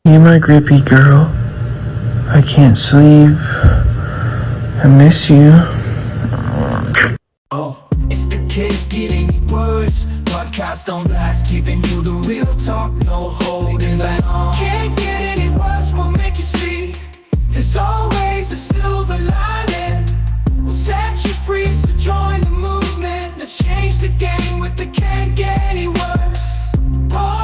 You my Grippy Girl. I can't sleep. I miss you. Oh, it's the Can't Get Any Words podcast on blast, giving you the real talk, no holding back. Can't get any worse, we'll make you see. There's always a silver lining. We'll set you free, so join the movement. Let's change the game with the Can't Get Any Worse podcast.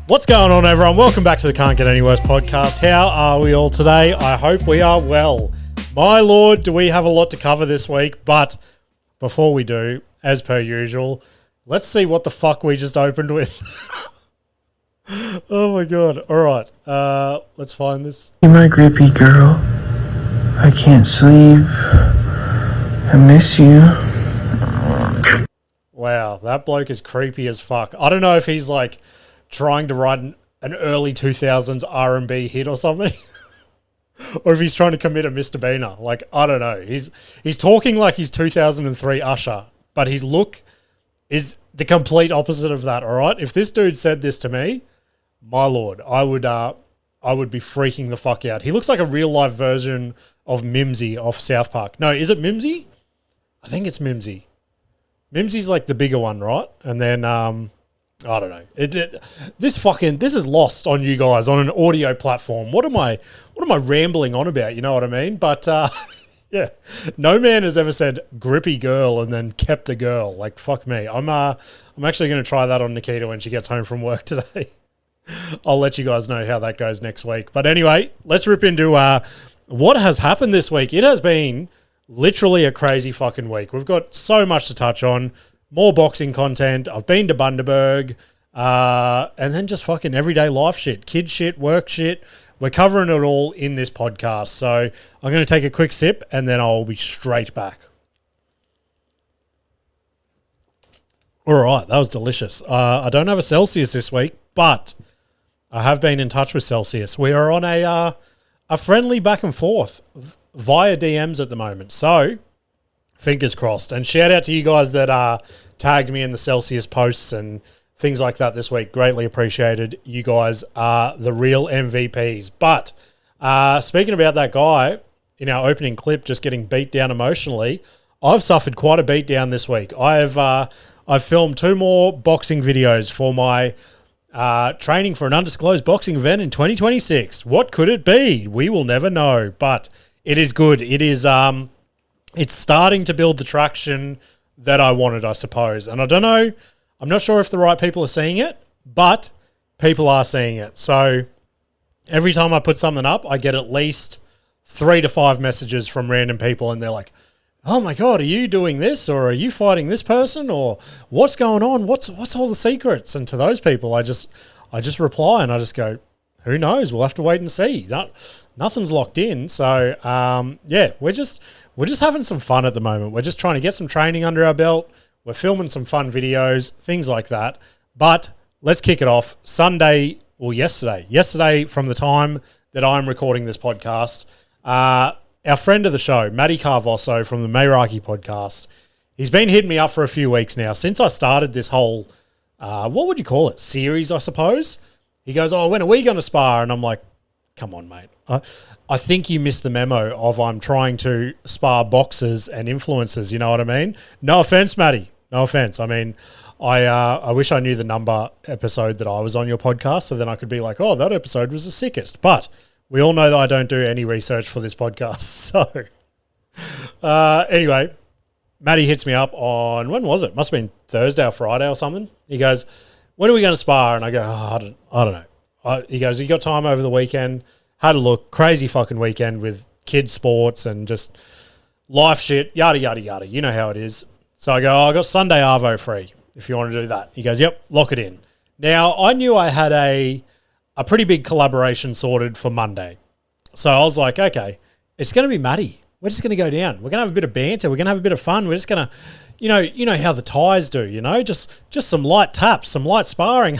What's going on, everyone? Welcome back to the Can't Get Any Worse podcast. How are we all today? I hope we are well. My lord, do we have a lot to cover this week? But before we do, as per usual, let's see what the fuck we just opened with. Oh my god. All right. Let's find this. You my Grippy Girl. I can't sleep. I miss you. Wow, that bloke is creepy as fuck. I don't know if he's like trying to write an early 2000s R&B hit or something. Or if he's trying to commit a misdemeanor. Like, I don't know. He's talking like he's 2003 Usher, but his look is the complete opposite of that, all right? If this dude said this to me, my lord, I would be freaking the fuck out. He looks like a real-life version of Mimsy off South Park. No, is it Mimsy? I think it's Mimsy. Mimsy's like the bigger one, right? And then, I don't know. This is lost on you guys on an audio platform. What am I rambling on about? You know what I mean? But yeah, no man has ever said Grippy Girl and then kept the girl. Like, fuck me. I'm actually going to try that on Nikita when she gets home from work today. I'll let you guys know how that goes next week. But anyway, let's rip into what has happened this week. It has been literally a crazy fucking week. We've got so much to touch on. More boxing content. I've been to Bundaberg. And then just fucking everyday life shit. Kid shit, work shit. We're covering it all in this podcast. So I'm going to take a quick sip and then I'll be straight back. All right, that was delicious. I don't have a Celsius this week, but I have been in touch with Celsius. We are on a friendly back and forth via DMs at the moment. So fingers crossed. And shout out to you guys that tagged me in the Celsius posts and things like that this week. Greatly appreciated. You guys are the real MVPs. But speaking about that guy in our opening clip just getting beat down emotionally, I've suffered quite a beat down this week. I've filmed 2 more boxing videos for my training for an undisclosed boxing event in 2026. What could it be? We will never know. But it is good. It is it's starting to build the traction that I wanted, I suppose. And I don't know, I'm not sure if the right people are seeing it, but people are seeing it. So every time I put something up, I get at least 3 to 5 messages from random people and they're like, oh my God, are you doing this? Or are you fighting this person? Or what's going on? What's all the secrets? And to those people, I just reply and I just go, who knows? We'll have to wait and see. Nothing's locked in. So yeah, we're just having some fun at the moment. We're just trying to get some training under our belt. We're filming some fun videos, things like that. But let's kick it off. Yesterday from the time that I'm recording this podcast, our friend of the show, Matty Carvosso from the Mayraki podcast, he's been hitting me up for a few weeks now since I started this whole, what would you call it, series, I suppose. He goes, oh, when are we going to spar? And I'm like, come on, mate. I think you missed the memo of I'm trying to spar boxers and influencers, you know what I mean? No offense, Matty. No offense. I mean, I wish I knew the number episode that I was on your podcast so then I could be like, oh, that episode was the sickest. But we all know that I don't do any research for this podcast. So anyway, Matty hits me up on, when was it? Must have been Thursday or Friday or something. He goes, when are we going to spar? And I go, oh, I don't know. He goes, you got time over the weekend? Had a look. Crazy fucking weekend with kids' sports and just life shit, yada, yada, yada. You know how it is. So I go, I got Sunday Arvo free if you want to do that. He goes, yep, lock it in. Now, I knew I had a pretty big collaboration sorted for Monday. So I was like, okay, it's going to be Matty. We're just going to go down. We're going to have a bit of banter. We're going to have a bit of fun. We're just going to, you know how the Thais do, just some light taps, some light sparring.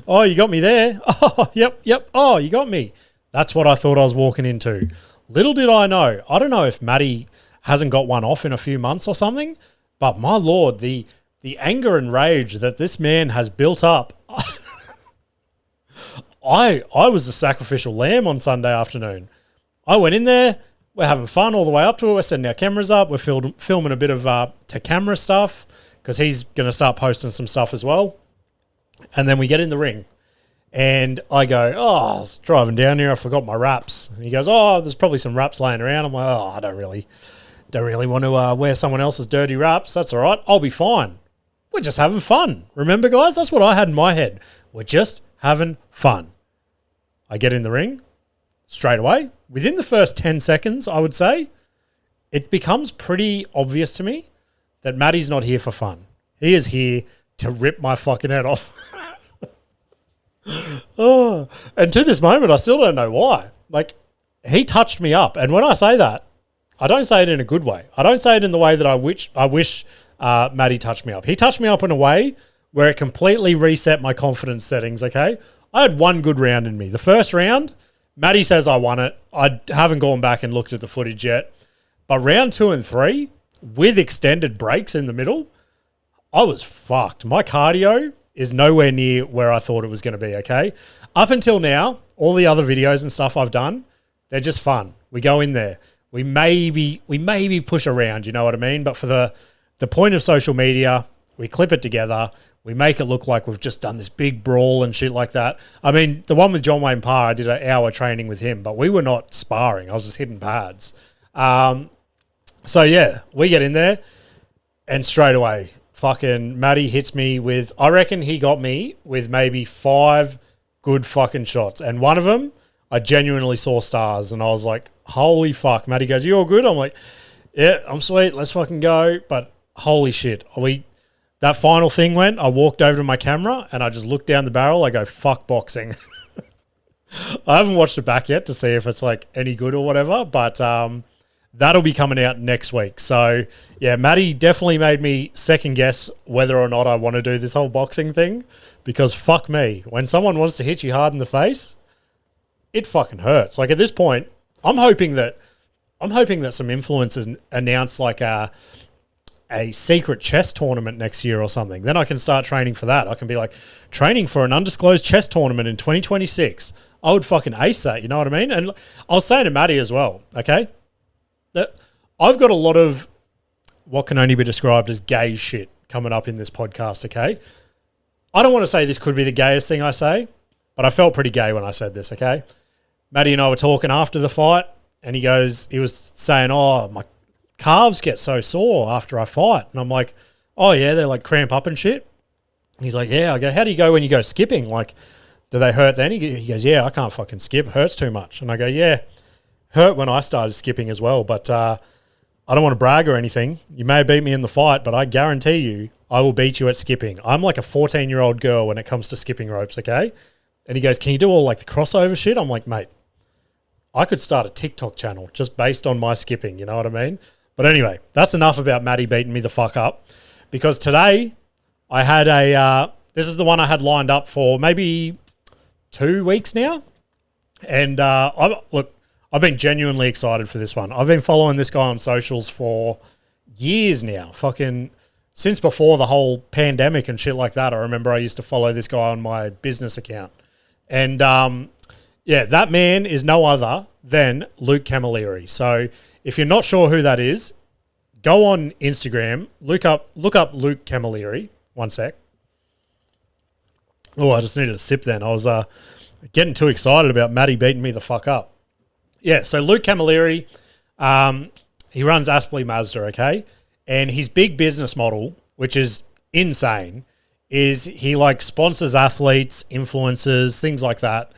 Oh, you got me there. Oh, yep. Oh, you got me. That's what I thought I was walking into. Little did I know. I don't know if Matty hasn't got one off in a few months or something, but my Lord, the anger and rage that this man has built up, I was the sacrificial lamb on Sunday afternoon. I went in there. We're having fun all the way up to it. We're setting our cameras up. We're filming a bit of to camera stuff because he's going to start posting some stuff as well. And then we get in the ring. And I go, I was driving down here. I forgot my wraps. And he goes, there's probably some wraps laying around. I'm like, I don't really want to wear someone else's dirty wraps. That's all right. I'll be fine. We're just having fun. Remember, guys? That's what I had in my head. We're just having fun. I get in the ring straight away. Within the first 10 seconds, I would say, it becomes pretty obvious to me that Matty's not here for fun. He is here to rip my fucking head off. And to this moment, I still don't know why. Like, he touched me up. And when I say that, I don't say it in a good way. I don't say it in the way that I wish Matty touched me up. He touched me up in a way where it completely reset my confidence settings, okay? I had one good round in me. The first round, Matty says I won it. I haven't gone back and looked at the footage yet. But round 2 and 3, with extended breaks in the middle, I was fucked. My cardio is nowhere near where I thought it was going to be, okay? Up until now, all the other videos and stuff I've done, they're just fun. We go in there. We maybe push around, you know what I mean? But for the point of social media, we clip it together. We make it look like we've just done this big brawl and shit like that. I mean, the one with John Wayne Parr, I did an hour training with him, but we were not sparring. I was just hitting pads. So, yeah, we get in there and straight away, fucking Matty hits me with, I reckon he got me with maybe 5 good fucking shots. And one of them, I genuinely saw stars. And I was like, holy fuck. Matty goes, you all good? I'm like, yeah, I'm sweet. Let's fucking go. But holy shit. That final thing went, I walked over to my camera and I just looked down the barrel. I go, fuck boxing. I haven't watched it back yet to see if it's like any good or whatever. But that'll be coming out next week. So, yeah, Matty definitely made me second guess whether or not I want to do this whole boxing thing because fuck me. When someone wants to hit you hard in the face, it fucking hurts. Like at this point, I'm hoping that some influencers announce like a secret chess tournament next year or something. Then I can start training for that. I can be like, training for an undisclosed chess tournament in 2026. I would fucking ace that, you know what I mean? And I was saying to Matty as well, okay? I've got a lot of what can only be described as gay shit coming up in this podcast, okay? I don't want to say this could be the gayest thing I say, but I felt pretty gay when I said this, okay? Matty and I were talking after the fight, and he was saying, my calves get so sore after I fight. And I'm like, oh, yeah, they like cramp up and shit. And he's like, yeah. I go, how do you go when you go skipping? Like, do they hurt then? He goes, yeah, I can't fucking skip. It hurts too much. And I go, yeah. Hurt when I started skipping as well, but I don't want to brag or anything. You may beat me in the fight, but I guarantee you I will beat you at skipping. I'm like a 14-year-old girl when it comes to skipping ropes, okay? And he goes, can you do all like the crossover shit? I'm like, mate, I could start a TikTok channel just based on my skipping, you know what I mean? But anyway, that's enough about Matty beating me the fuck up because today I had this is the one I had lined up for maybe 2 weeks now. And I've been genuinely excited for this one. I've been following this guy on socials for years now, fucking since before the whole pandemic and shit like that. I remember I used to follow this guy on my business account. And, that man is no other than Luke Camilleri. So if you're not sure who that is, go on Instagram, look up Luke Camilleri. One sec. Oh, I just needed a sip then. I was getting too excited about Matty beating me the fuck up. Yeah, so Luke Camilleri, he runs Aspley Mazda, okay? And his big business model, which is insane, is he like sponsors athletes, influencers, things like that,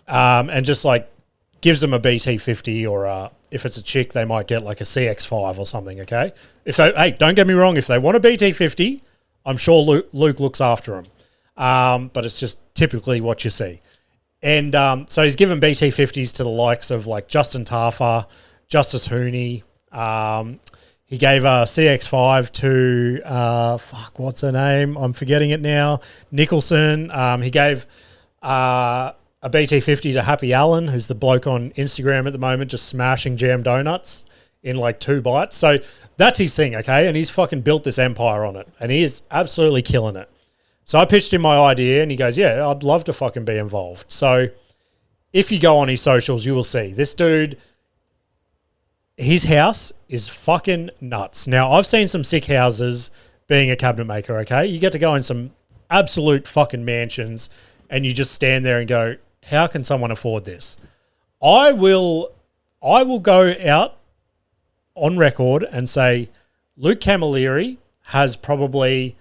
and just like gives them a BT50 or if it's a chick, they might get like a CX5 or something, okay? Don't get me wrong, if they want a BT50, I'm sure Luke looks after them. But it's just typically what you see. And so he's given BT50s to the likes of like Justin Tarfer, Justice Hooney. He gave a CX5 to, what's her name? I'm forgetting it now. Nicholson. He gave a BT50 to Happy Allen, who's the bloke on Instagram at the moment, just smashing jam donuts in like 2 bites. So that's his thing, okay? And he's fucking built this empire on it. And he is absolutely killing it. So I pitched him my idea and he goes, yeah, I'd love to fucking be involved. So if you go on his socials, you will see this dude, his house is fucking nuts. Now, I've seen some sick houses being a cabinet maker, okay? You get to go in some absolute fucking mansions and you just stand there and go, how can someone afford this? I will go out on record and say Luke Camilleri has probably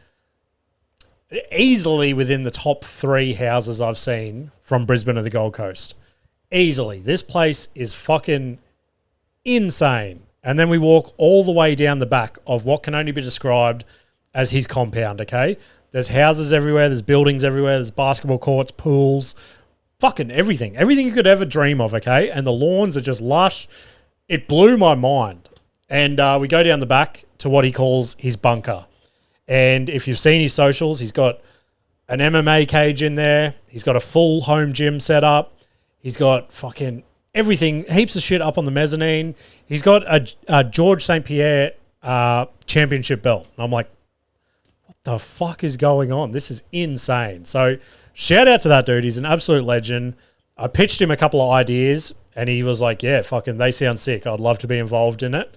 easily within the top 3 houses I've seen from Brisbane to the Gold Coast. Easily. This place is fucking insane. And then we walk all the way down the back of what can only be described as his compound, okay? There's houses everywhere, there's buildings everywhere, there's basketball courts, pools, fucking everything. Everything you could ever dream of, okay? And the lawns are just lush. It blew my mind. And we go down the back to what he calls his bunker. And if you've seen his socials, he's got an MMA cage in there. He's got a full home gym set up. He's got fucking everything, heaps of shit up on the mezzanine. He's got a George St. Pierre championship belt. And I'm like, what the fuck is going on? This is insane. So shout out to that dude. He's an absolute legend. I pitched him a couple of ideas and he was like, yeah, fucking, they sound sick. I'd love to be involved in it.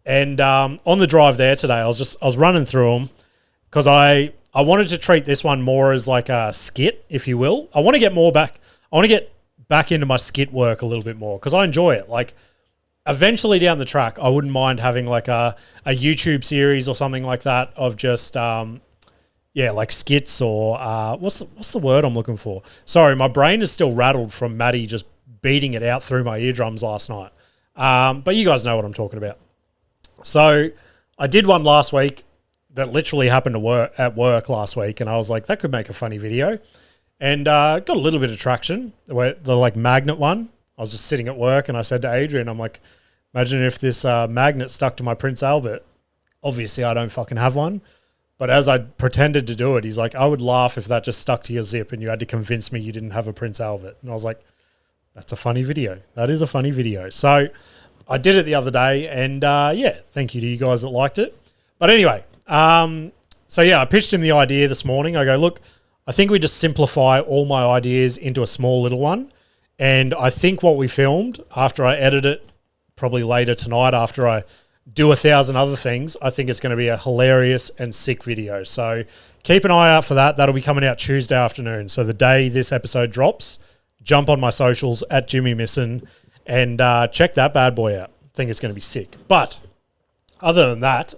And on the drive there today, I was running through them because I wanted to treat this one more as like a skit, if you will. I want to get back into my skit work a little bit more because I enjoy it. Like eventually down the track, I wouldn't mind having like a YouTube series or something like that of just like skits or what's the word I'm looking for? Sorry, my brain is still rattled from Maddie just beating it out through my eardrums last night. But you guys know what I'm talking about. So I did one last week that literally happened at work last week, and I was like, that could make a funny video. And got a little bit of traction. The like magnet one. I was just sitting at work and I said to Adrian, I'm like, imagine if this magnet stuck to my Prince Albert. Obviously, I don't fucking have one. But as I pretended to do it, he's like, I would laugh if that just stuck to your zip and you had to convince me you didn't have a Prince Albert. And I was like, that's a funny video. That is a funny video. So I did it the other day and thank you to you guys that liked it. But anyway, I pitched him the idea this morning. I go, look, I think we just simplify all my ideas into a small little one. And I think what we filmed after I edit it, probably later tonight after I do 1,000 other things, I think it's going to be a hilarious and sick video. So keep an eye out for that. That'll be coming out Tuesday afternoon. So the day this episode drops, jump on my socials at Jimmy Misson and check that bad boy out. I think it's going to be sick. But other than that,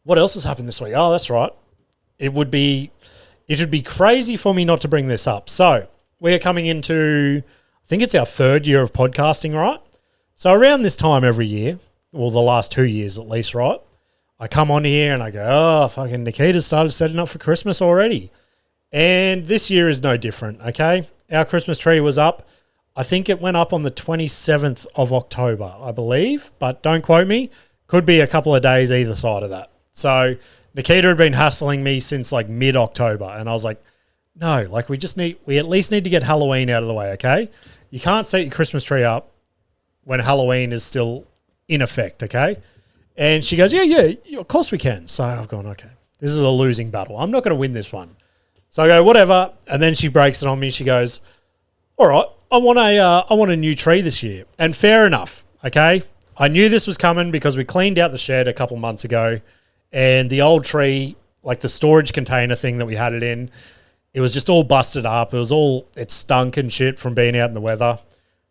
what else has happened this week? Oh, that's right. It would be crazy for me not to bring this up. So we are coming into, I think it's our 3rd year of podcasting, right? So around this time every year, well, the last 2 years at least, right? I come on here and I go, oh, fucking Nikita's started setting up for Christmas already. And this year is no different, okay? Our Christmas tree was up. I think it went up on the 27th of October, I believe, but don't quote me. Could be a couple of days either side of that. So Nikita had been hassling me since like mid-October, and I was like, no, like we at least need to get Halloween out of the way, okay? You can't set your Christmas tree up when Halloween is still in effect, okay? And she goes, yeah, of course we can. So I've gone, okay, this is a losing battle. I'm not going to win this one. So I go, whatever. And then she breaks it on me. She goes, all right, I want a new tree this year. And fair enough, okay? I knew this was coming because we cleaned out the shed a couple months ago, and the old tree, like the storage container thing that we had it in, it was just all busted up. It stunk and shit from being out in the weather.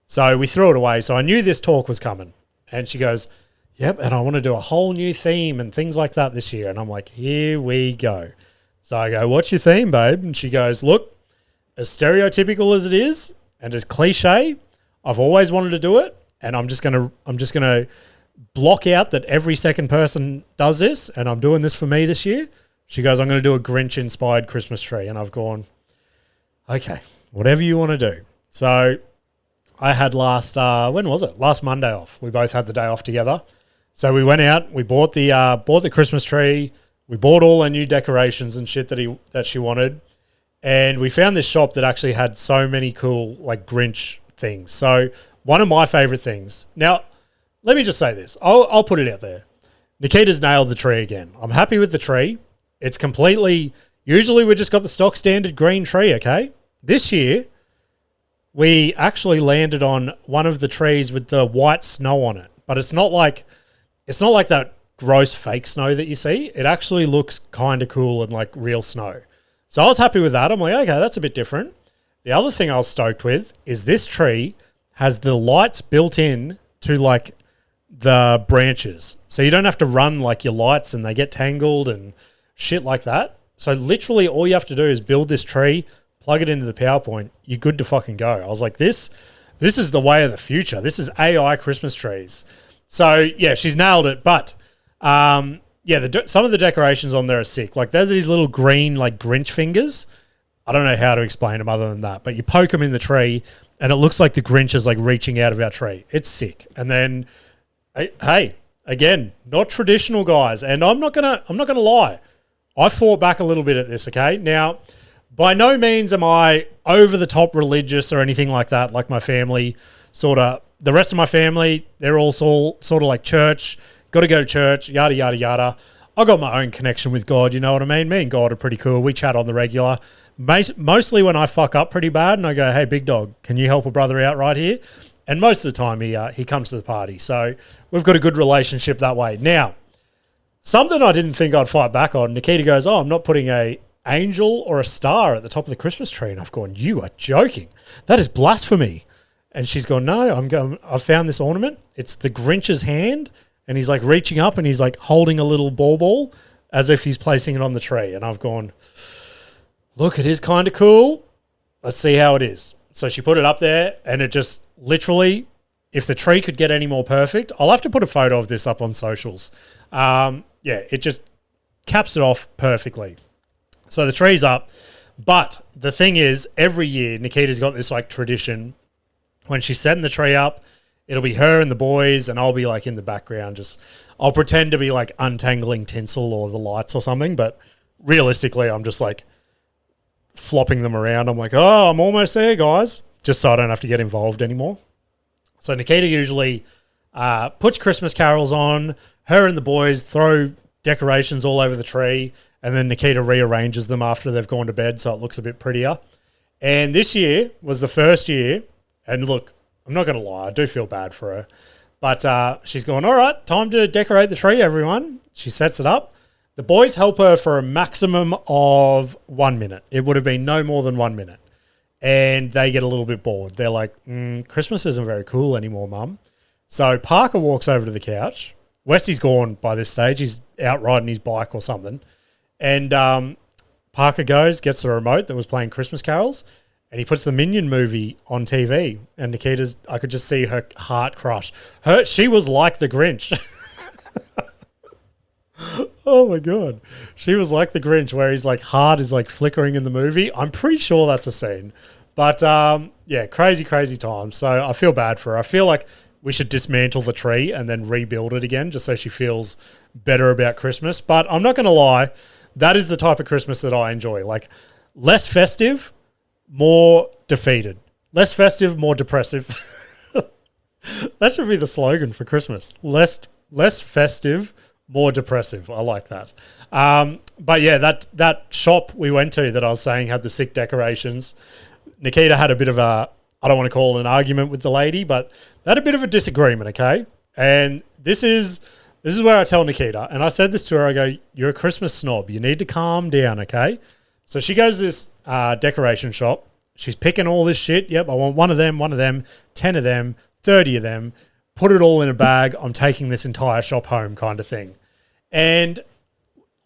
So we threw it away. So I knew this talk was coming. And she goes, yep, and I want to do a whole new theme and things like that this year. And I'm like, here we go. So I go, what's your theme, babe? And she goes, look, as stereotypical as it is and as cliche, I've always wanted to do it. And I'm just gonna block out that every second person does this, and I'm doing this for me this year. She goes, I'm going to do a Grinch-inspired Christmas tree. And I've gone, okay, whatever you want to do. So I had last Monday off. We both had the day off together. So we went out, we bought the Christmas tree, we bought all our new decorations and shit that she wanted. And we found this shop that actually had so many cool like Grinch things. So one of my favorite things. Now, let me just say this. I'll put it out there. Nikita's nailed the tree again. I'm happy with the tree. It's completely, Usually we just got the stock standard green tree, okay? This year, we actually landed on one of the trees with the white snow on it. But it's not like that gross fake snow that you see. It actually looks kind of cool and like real snow. So I was happy with that. I'm like, okay, that's a bit different. The other thing I was stoked with is this tree has the lights built in to like the branches. So you don't have to run like your lights and they get tangled and shit like that. So literally all you have to do is build this tree, plug it into the PowerPoint, you're good to fucking go. I was like, this is the way of the future. This is AI Christmas trees. So yeah, she's nailed it. But some of the decorations on there are sick. Like there's these little green like Grinch fingers. I don't know how to explain them other than that, but you poke them in the tree and it looks like the Grinch is like reaching out of our tree. It's sick. And then, hey, again, not traditional, guys. And I'm not gonna lie. I fought back a little bit at this, okay? Now, by no means am I over the top religious or anything like that, like my family, the rest of my family, they're all sort of like church, got to go to church, yada, yada, yada. I got my own connection with God, you know what I mean? Me and God are pretty cool. We chat on the regular. Mostly when I fuck up pretty bad and I go, hey, big dog, can you help a brother out right here? And most of the time he comes to the party. So we've got a good relationship that way. Now, something I didn't think I'd fight back on, Nikita goes, I'm not putting a angel or a star at the top of the Christmas tree. And I've gone, you are joking. That is blasphemy. And she's gone, no, I've found this ornament. It's the Grinch's hand. And he's like reaching up and he's like holding a little ball as if he's placing it on the tree. And I've gone, look, it is kind of cool. Let's see how it is. So she put it up there and it just literally, if the tree could get any more perfect, I'll have to put a photo of this up on socials. It just caps it off perfectly. So the tree's up. But the thing is, every year, Nikita's got this like tradition. When she's setting the tree up, it'll be her and the boys, and I'll be like in the background. I'll pretend to be like untangling tinsel or the lights or something. But realistically, I'm just like flopping them around. I'm like, oh, I'm almost there, guys. Just so I don't have to get involved anymore. So Nikita usually puts Christmas carols on. Her and the boys throw decorations all over the tree. And then Nikita rearranges them after they've gone to bed so it looks a bit prettier. And this year was the first year. And look, I'm not going to lie, I do feel bad for her. But she's going, all right, time to decorate the tree, everyone. She sets it up. The boys help her for a maximum of 1 minute. It would have been no more than 1 minute. And they get a little bit bored. They're like, Christmas isn't very cool anymore, Mum. So Parker walks over to the couch. Westy's gone by this stage. He's out riding his bike or something. And Parker goes, gets the remote that was playing Christmas carols, and he puts the Minion movie on TV. And Nikita's, I could just see her heart crush. She was like the Grinch. Oh my God. She was like the Grinch where his like heart is like flickering in the movie. I'm pretty sure that's a scene. But crazy, crazy time. So I feel bad for her. I feel like we should dismantle the tree and then rebuild it again just so she feels better about Christmas. But I'm not going to lie. That is the type of Christmas that I enjoy. Like less festive, more defeated. Less festive, more depressive. That should be the slogan for Christmas. Less festive, more depressive. I like that. But yeah, that shop we went to that I was saying had the sick decorations. Nikita had a bit of a, I don't want to call it an argument with the lady, but they had a bit of a disagreement, okay? And this is where I tell Nikita, and I said this to her, I go, you're a Christmas snob. You need to calm down, okay? So she goes to this decoration shop. She's picking all this shit. Yep, I want one of them, 10 of them, 30 of them. Put it all in a bag. I'm taking this entire shop home kind of thing. And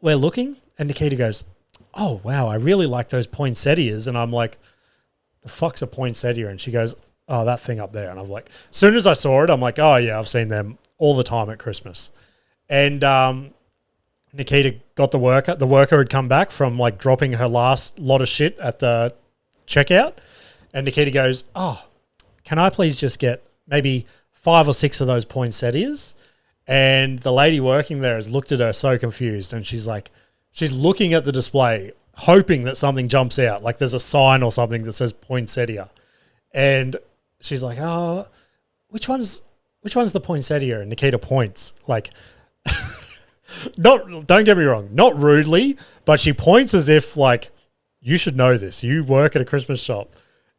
we're looking, and Nikita goes, oh, wow, I really like those poinsettias. And I'm like, the fuck's a poinsettia? And she goes, oh, that thing up there. And I'm like, as soon as I saw it, I'm like, oh, yeah, I've seen them all the time at Christmas. And Nikita got the worker. The worker had come back from like dropping her last lot of shit at the checkout. And Nikita goes, oh, can I please just get maybe 5 or 6 of those poinsettias? And the lady working there has looked at her so confused. And she's like, she's looking at the display, hoping that something jumps out. Like there's a sign or something that says poinsettia. And she's like, oh, which one's the poinsettia? And Nikita points like, Don't get me wrong, not rudely, but she points as if like, you should know this. You work at a Christmas shop.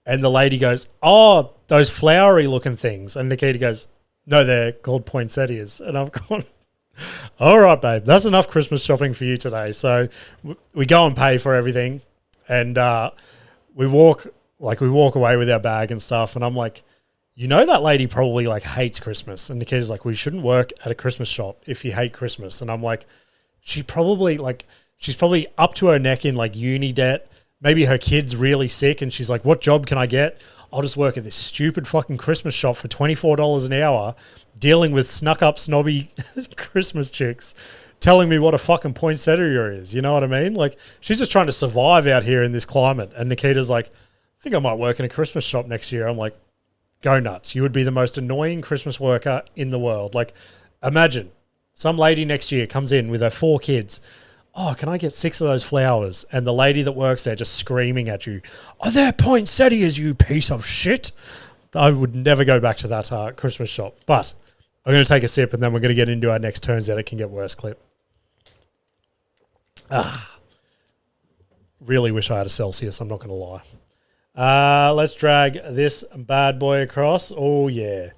And the lady goes, oh, those flowery looking things. And Nikita goes, no, they're called poinsettias. And I've gone, all right, babe, that's enough Christmas shopping for you today. So we go and pay for everything. And we walk away with our bag and stuff. And I'm like, you know, that lady probably like hates Christmas. And Nikita's like, we shouldn't work at a Christmas shop if you hate Christmas. And I'm like, she's probably up to her neck in like uni debt. Maybe her kid's really sick and she's like, what job can I get? I'll just work at this stupid fucking Christmas shop for $24 an hour dealing with snuck up snobby Christmas chicks telling me what a fucking poinsettia is. You know what I mean? Like, she's just trying to survive out here in this climate. And Nikita's like, I think I might work in a Christmas shop next year. I'm like, go nuts. You would be the most annoying Christmas worker in the world. Like, imagine some lady next year comes in with her 4 kids. Oh, can I get 6 of those flowers? And the lady that works there just screaming at you, oh, they're poinsettias, you piece of shit. I would never go back to that Christmas shop. But I'm going to take a sip and then we're going to get into our next Turns Out It Can Get Worse clip. Really wish I had a Celsius, I'm not going to lie. Let's drag this bad boy across. Oh, yeah.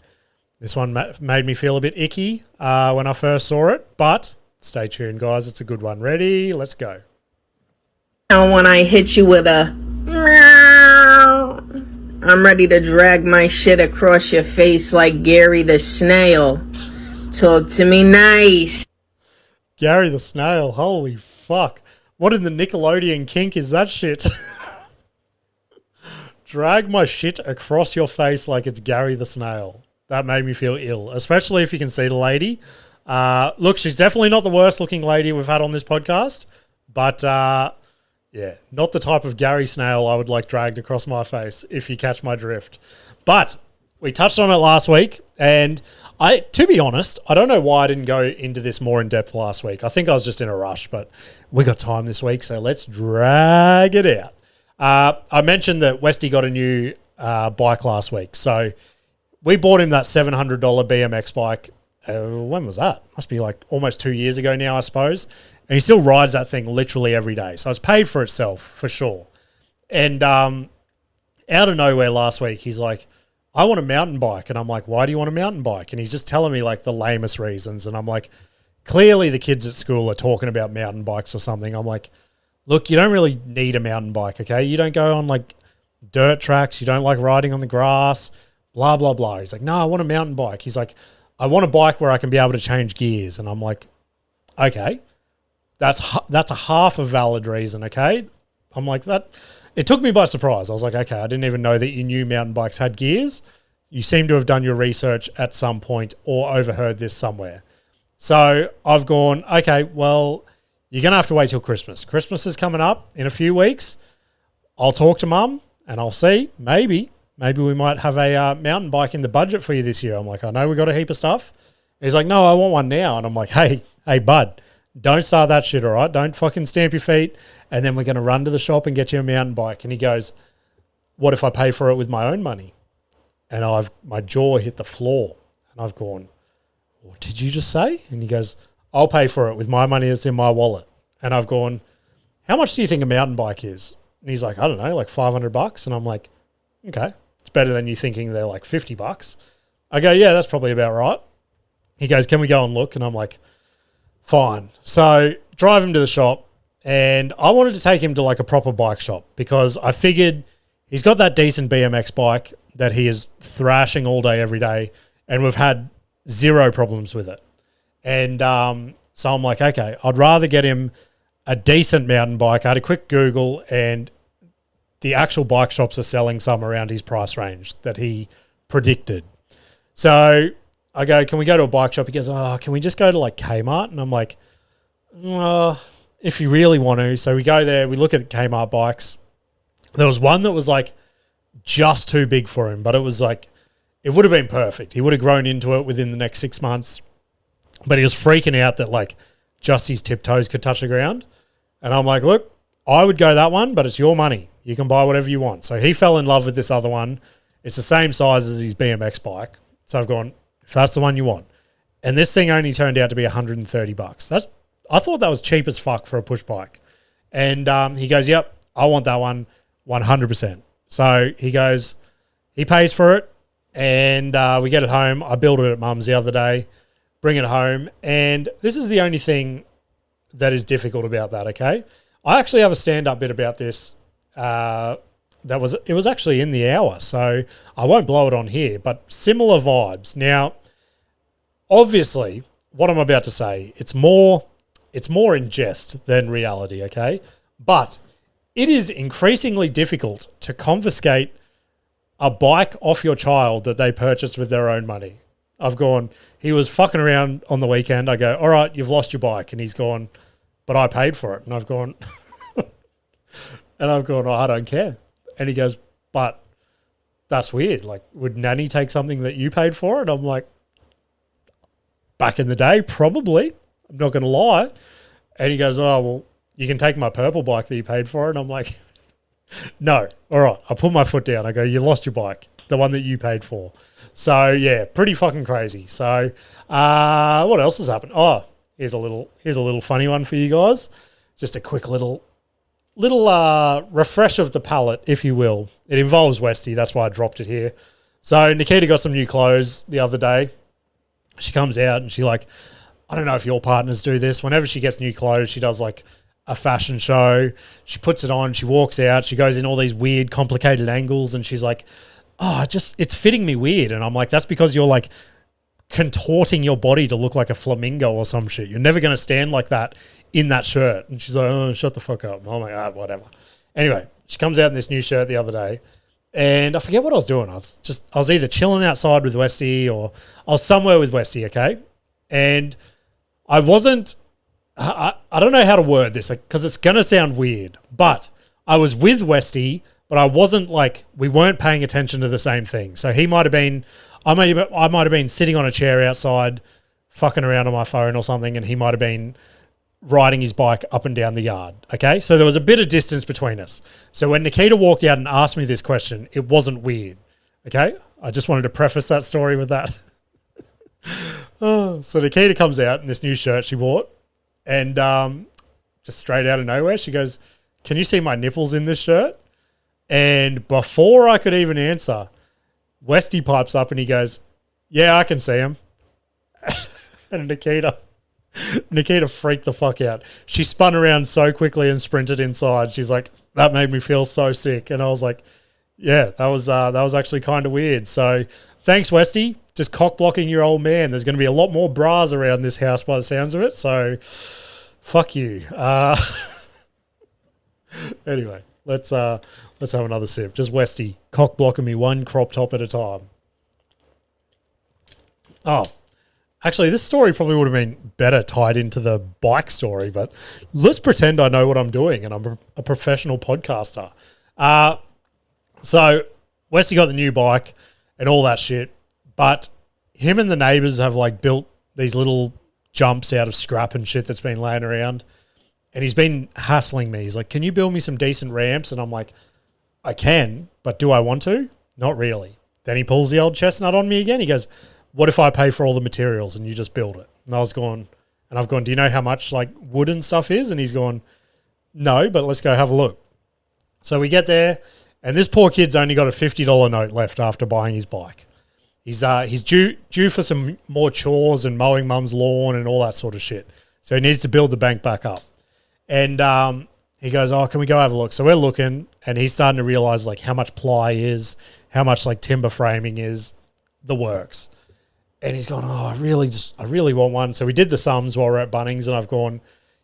This one made me feel a bit icky when I first saw it, but stay tuned, guys. It's a good one. Ready? Let's go. And when I hit you with a meow, I'm ready to drag my shit across your face like Gary the Snail. Talk to me nice. Gary the Snail. Holy fuck. What in the Nickelodeon kink is that shit? Drag my shit across your face like it's Gary the Snail. That made me feel ill, especially if you can see the lady. Look, she's definitely not the worst looking lady we've had on this podcast, but yeah, not the type of Gary Snail I would like dragged across my face, if you catch my drift. But we touched on it last week, and to be honest, I don't know why I didn't go into this more in depth last week. I think I was just in a rush, but we got time this week, so let's drag it out. I mentioned that Westy got a new bike last week, so we bought him that $700 BMX bike. When was that? Must be like almost 2 years ago now, I suppose. And he still rides that thing literally every day. So it's paid for itself for sure. And out of nowhere last week, he's like, I want a mountain bike. And I'm like, why do you want a mountain bike? And he's just telling me like the lamest reasons. And I'm like, clearly the kids at school are talking about mountain bikes or something. I'm like, look, you don't really need a mountain bike, okay? You don't go on like dirt tracks. You don't like riding on the grass, blah, blah, blah. He's like, no, I want a mountain bike. He's like, I want a bike where I can be able to change gears. And I'm like, okay, that's a half a valid reason, okay? I'm like, that. It took me by surprise. I was like, okay, I didn't even know that you knew mountain bikes had gears. You seem to have done your research at some point or overheard this somewhere. So I've gone, okay, well, you're going to have to wait till Christmas. Christmas is coming up in a few weeks. I'll talk to Mum and I'll see, maybe we might have a mountain bike in the budget for you this year. I'm like, I know we got a heap of stuff. He's like, no, I want one now. And I'm like, hey, bud, don't start that shit, all right? Don't fucking stamp your feet. And then we're going to run to the shop and get you a mountain bike. And he goes, what if I pay for it with my own money? And my jaw hit the floor. And I've gone, what did you just say? And he goes, I'll pay for it with my money that's in my wallet. And I've gone, how much do you think a mountain bike is? And he's like, I don't know, like $500. And I'm like, okay, it's better than you thinking they're like $50. I go, yeah, that's probably about right. He goes, can we go and look? And I'm like, fine. So drive him to the shop. And I wanted to take him to like a proper bike shop because I figured he's got that decent BMX bike that he is thrashing all day, every day. And we've had zero problems with it. And so I'm like, okay, I'd rather get him a decent mountain bike. I had a quick Google and the actual bike shops are selling some around his price range that he predicted. So I go, can we go to a bike shop? He goes, can we just go to like Kmart? And I'm like, if you really want to. So we go there, we look at Kmart bikes. There was one that was like just too big for him, but it was like, it would have been perfect. He would have grown into it within the next 6 months, but he was freaking out that like just his tiptoes could touch the ground. And I'm like, look, I would go that one, but it's your money. You can buy whatever you want. So he fell in love with this other one. It's the same size as his BMX bike. So I've gone, if that's the one you want. And this thing only turned out to be $130. I thought that was cheap as fuck for a push bike. And he goes, yep, I want that one 100%. So he goes, he pays for it, and we get it home. I built it at mum's the other day, bring it home, and this is the only thing that is difficult about that, okay? I actually have a stand-up bit about this. It was actually in the hour, so I won't blow it on here, but similar vibes. Now, obviously, what I'm about to say, it's more in jest than reality, okay? But it is increasingly difficult to confiscate a bike off your child that they purchased with their own money. I've gone, he was fucking around on the weekend. I go, all right, you've lost your bike. And he's gone, but I paid for it. And I've gone, oh, I don't care. And he goes, but that's weird. Like, would Nanny take something that you paid for? And I'm like, back in the day, probably. I'm not going to lie. And he goes, oh, well, you can take my purple bike that you paid for. And I'm like, no. All right. I put my foot down. I go, you lost your bike, the one that you paid for. So, yeah, pretty fucking crazy. So, what else has happened? Oh, here's a little funny one for you guys. Just a quick little refresh of the palate, if you will. It involves Westy. That's why I dropped it here. So Nikita got some new clothes the other day. She comes out and she like, I don't know if your partners do this. Whenever she gets new clothes, she does like a fashion show. She puts it on. She walks out. She goes in all these weird, complicated angles. And she's like, oh, it's fitting me weird. And I'm like, that's because you're like contorting your body to look like a flamingo or some shit. You're never going to stand like that in that shirt. And she's like, oh, shut the fuck up. I'm like, whatever. Anyway, she comes out in this new shirt the other day. And I forget what I was doing. I was either chilling outside with Westy or I was somewhere with Westy, okay? And I wasn't, I don't know how to word this because it's going to sound weird, but I was with Westy, but I wasn't like, we weren't paying attention to the same thing. So he might have been, I might have been sitting on a chair outside fucking around on my phone or something, and he might have been riding his bike up and down the yard, okay? So there was a bit of distance between us. So when Nikita walked out and asked me this question, it wasn't weird, okay? I just wanted to preface that story with that. So Nikita comes out in this new shirt she bought, and just straight out of nowhere, she goes, can you see my nipples in this shirt? And before I could even answer, Westy pipes up and he goes, yeah, I can see him. And Nikita freaked the fuck out. She spun around so quickly and sprinted inside. She's like, that made me feel so sick. And I was like, yeah, that was actually kind of weird. So thanks, Westy. Just cock blocking your old man. There's going to be a lot more bras around this house by the sounds of it. So fuck you. Anyway, let's have another sip. Just Westy cock blocking me one crop top at a time. Oh, actually, this story probably would have been better tied into the bike story, but let's pretend I know what I'm doing and I'm a professional podcaster. So Westy got the new bike and all that shit, but him and the neighbours have like built these little jumps out of scrap and shit that's been laying around. And he's been hassling me. He's like, can you build me some decent ramps? And I'm like, I can, but do I want to? Not really. Then he pulls the old chestnut on me again. He goes, what if I pay for all the materials and you just build it? And I've gone, do you know how much like wood and stuff is? And he's gone, no, but let's go have a look. So we get there and this poor kid's only got a $50 note left after buying his bike. He's due for some more chores and mowing mum's lawn and all that sort of shit. So he needs to build the bank back up. And he goes, oh, can we go have a look? So we're looking and he's starting to realize like how much ply is, how much like timber framing is, the works. And he's gone, oh, I really want one. So we did the sums while we're at Bunnings and I've gone,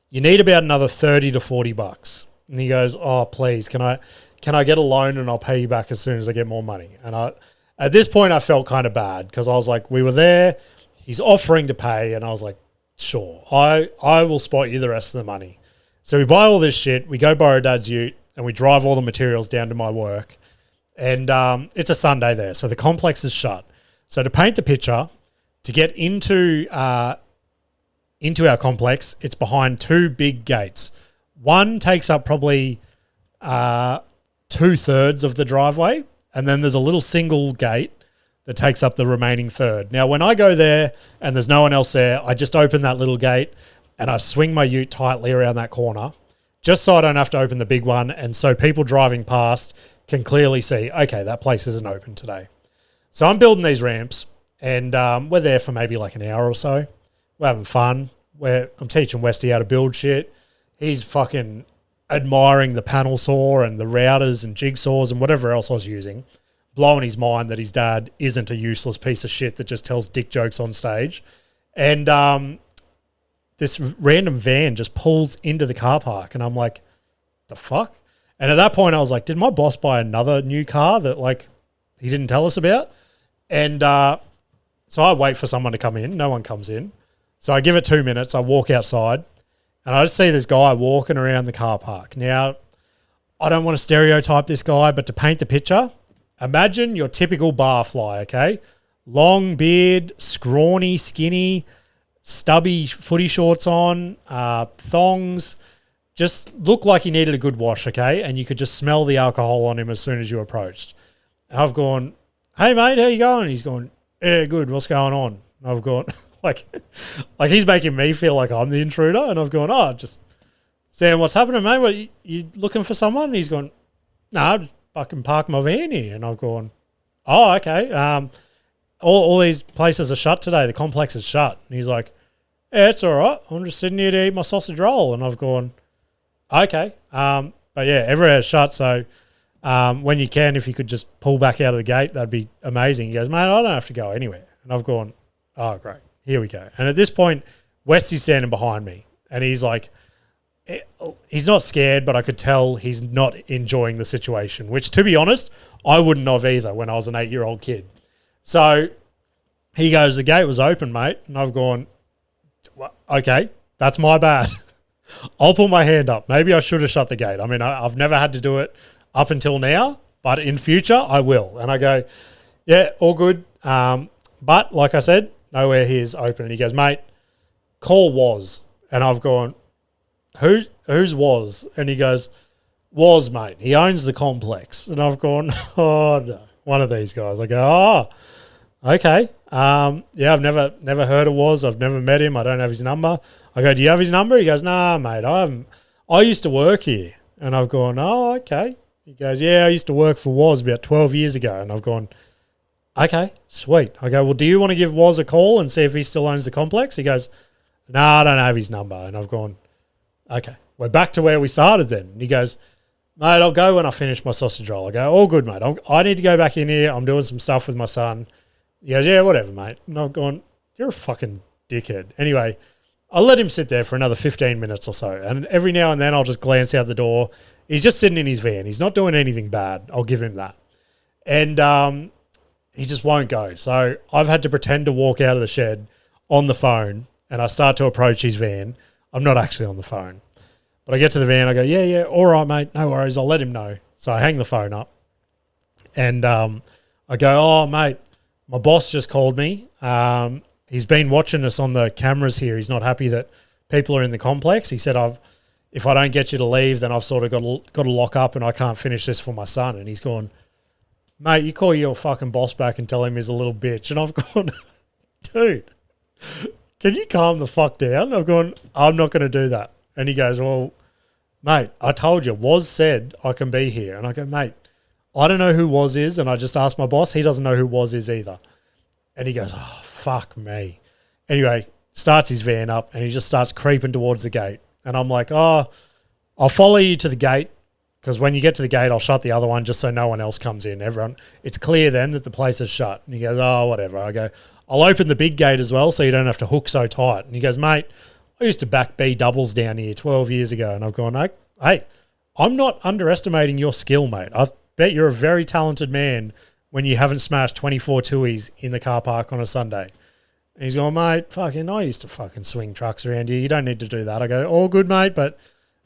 you need about another $30 to $40. And he goes, oh, please, can I get a loan and I'll pay you back as soon as I get more money? And at this point I felt kind of bad because I was like, we were there, he's offering to pay. And I was like, sure, I will spot you the rest of the money. So we buy all this shit, we go borrow Dad's ute and we drive all the materials down to my work. And it's a Sunday there, so the complex is shut. So to paint the picture, to get into our complex, it's behind two big gates. One takes up probably 2/3 of the driveway, and then there's a little single gate that takes up the remaining third. Now, when I go there and there's no one else there, I just open that little gate and I swing my ute tightly around that corner just so I don't have to open the big one, and so people driving past can clearly see, okay, that place isn't open today. So I'm building these ramps, and we're there for maybe like an hour or so. We're having fun. I'm teaching Westy how to build shit. He's fucking admiring the panel saw and the routers and jigsaws and whatever else I was using, blowing his mind that his dad isn't a useless piece of shit that just tells dick jokes on stage. And this random van just pulls into the car park, and I'm like, the fuck? And at that point I was like, did my boss buy another new car that like he didn't tell us about? And so I wait for someone to come in. No one comes in. So I give it 2 minutes. I walk outside, and I just see this guy walking around the car park. Now, I don't want to stereotype this guy, but to paint the picture, imagine your typical barfly, okay? Long beard, scrawny, skinny, stubby footy shorts on, thongs, just looked like he needed a good wash, okay? And you could just smell the alcohol on him as soon as you approached. And I've gone, hey, mate, how you going? He's going, yeah, good, what's going on? And I've gone, like he's making me feel like I'm the intruder. And I've gone, oh, just saying, what's happening, mate? What, you looking for someone? And he's gone, no, I just fucking parked my van here. And I've gone, oh, okay. All these places are shut today. The complex is shut. And he's like, yeah, it's all right. I'm just sitting here to eat my sausage roll. And I've gone, okay. But yeah, everywhere's shut. So when you can, if you could just pull back out of the gate, that'd be amazing. He goes, mate, I don't have to go anywhere. And I've gone, oh, great. Here we go. And at this point, Westy's standing behind me, and he's like, he's not scared, but I could tell he's not enjoying the situation, which, to be honest, I wouldn't have either when I was an 8-year-old kid. So he goes, the gate was open, mate. And I've gone, okay, that's my bad. I'll put my hand up. Maybe I should have shut the gate. I mean, I've never had to do it up until now, but in future I will. And I go, yeah, all good. But like I said, nowhere here is open. And he goes, mate, call Was. And I've gone, who's Was? And he goes, Was, mate. He owns the complex. And I've gone, oh, no. One of these guys. I go, oh, okay. Yeah, I've never heard of Was. I've never met him. I don't have his number. I go, do you have his number? He goes, nah, mate, I haven't. I used to work here. And I've gone, oh, okay. He goes, yeah, I used to work for Was about 12 years ago. And I've gone, okay, sweet. I go, well, do you want to give Was a call and see if he still owns the complex? He goes, no, I don't have his number. And I've gone, okay, we're back to where we started then. And he goes, mate, I'll go when I finish my sausage roll. I go, all good, mate. I need to go back in here. I'm doing some stuff with my son. He goes, yeah, whatever, mate. And I've gone, you're a fucking dickhead. Anyway, I'll let him sit there for another 15 minutes or so. And every now and then I'll just glance out the door. He's just sitting in his van. He's not doing anything bad. I'll give him that. And he just won't go. So I've had to pretend to walk out of the shed on the phone, and I start to approach his van. I'm not actually on the phone. But I get to the van. I go, yeah, all right, mate. No worries. I'll let him know. So I hang the phone up. And I go, oh, mate, my boss just called me. He's been watching us on the cameras here. He's not happy that people are in the complex. He said, if I don't get you to leave, then I've sort of got to lock up and I can't finish this for my son. And he's gone, mate, you call your fucking boss back and tell him he's a little bitch. And I've gone, dude, can you calm the fuck down? I've gone, I'm not going to do that. And he goes, well, mate, I told you, Was said I can be here. And I go, mate, I don't know who Was is. And I just asked my boss. He doesn't know who Was is either. And he goes, oh, fuck me. Anyway, starts his van up and he just starts creeping towards the gate. And I'm like, oh, I'll follow you to the gate, because when you get to the gate, I'll shut the other one just so no one else comes in. It's clear then that the place is shut. And he goes, oh, whatever. I go, I'll open the big gate as well so you don't have to hook so tight. And he goes, mate, I used to back B doubles down here 12 years ago. And I've gone, hey, I'm not underestimating your skill, mate. I bet you're a very talented man when you haven't smashed 24 twoies in the car park on a Sunday. And he's going, mate, fucking, I used to fucking swing trucks around here. You don't need to do that. I go, all good, mate, but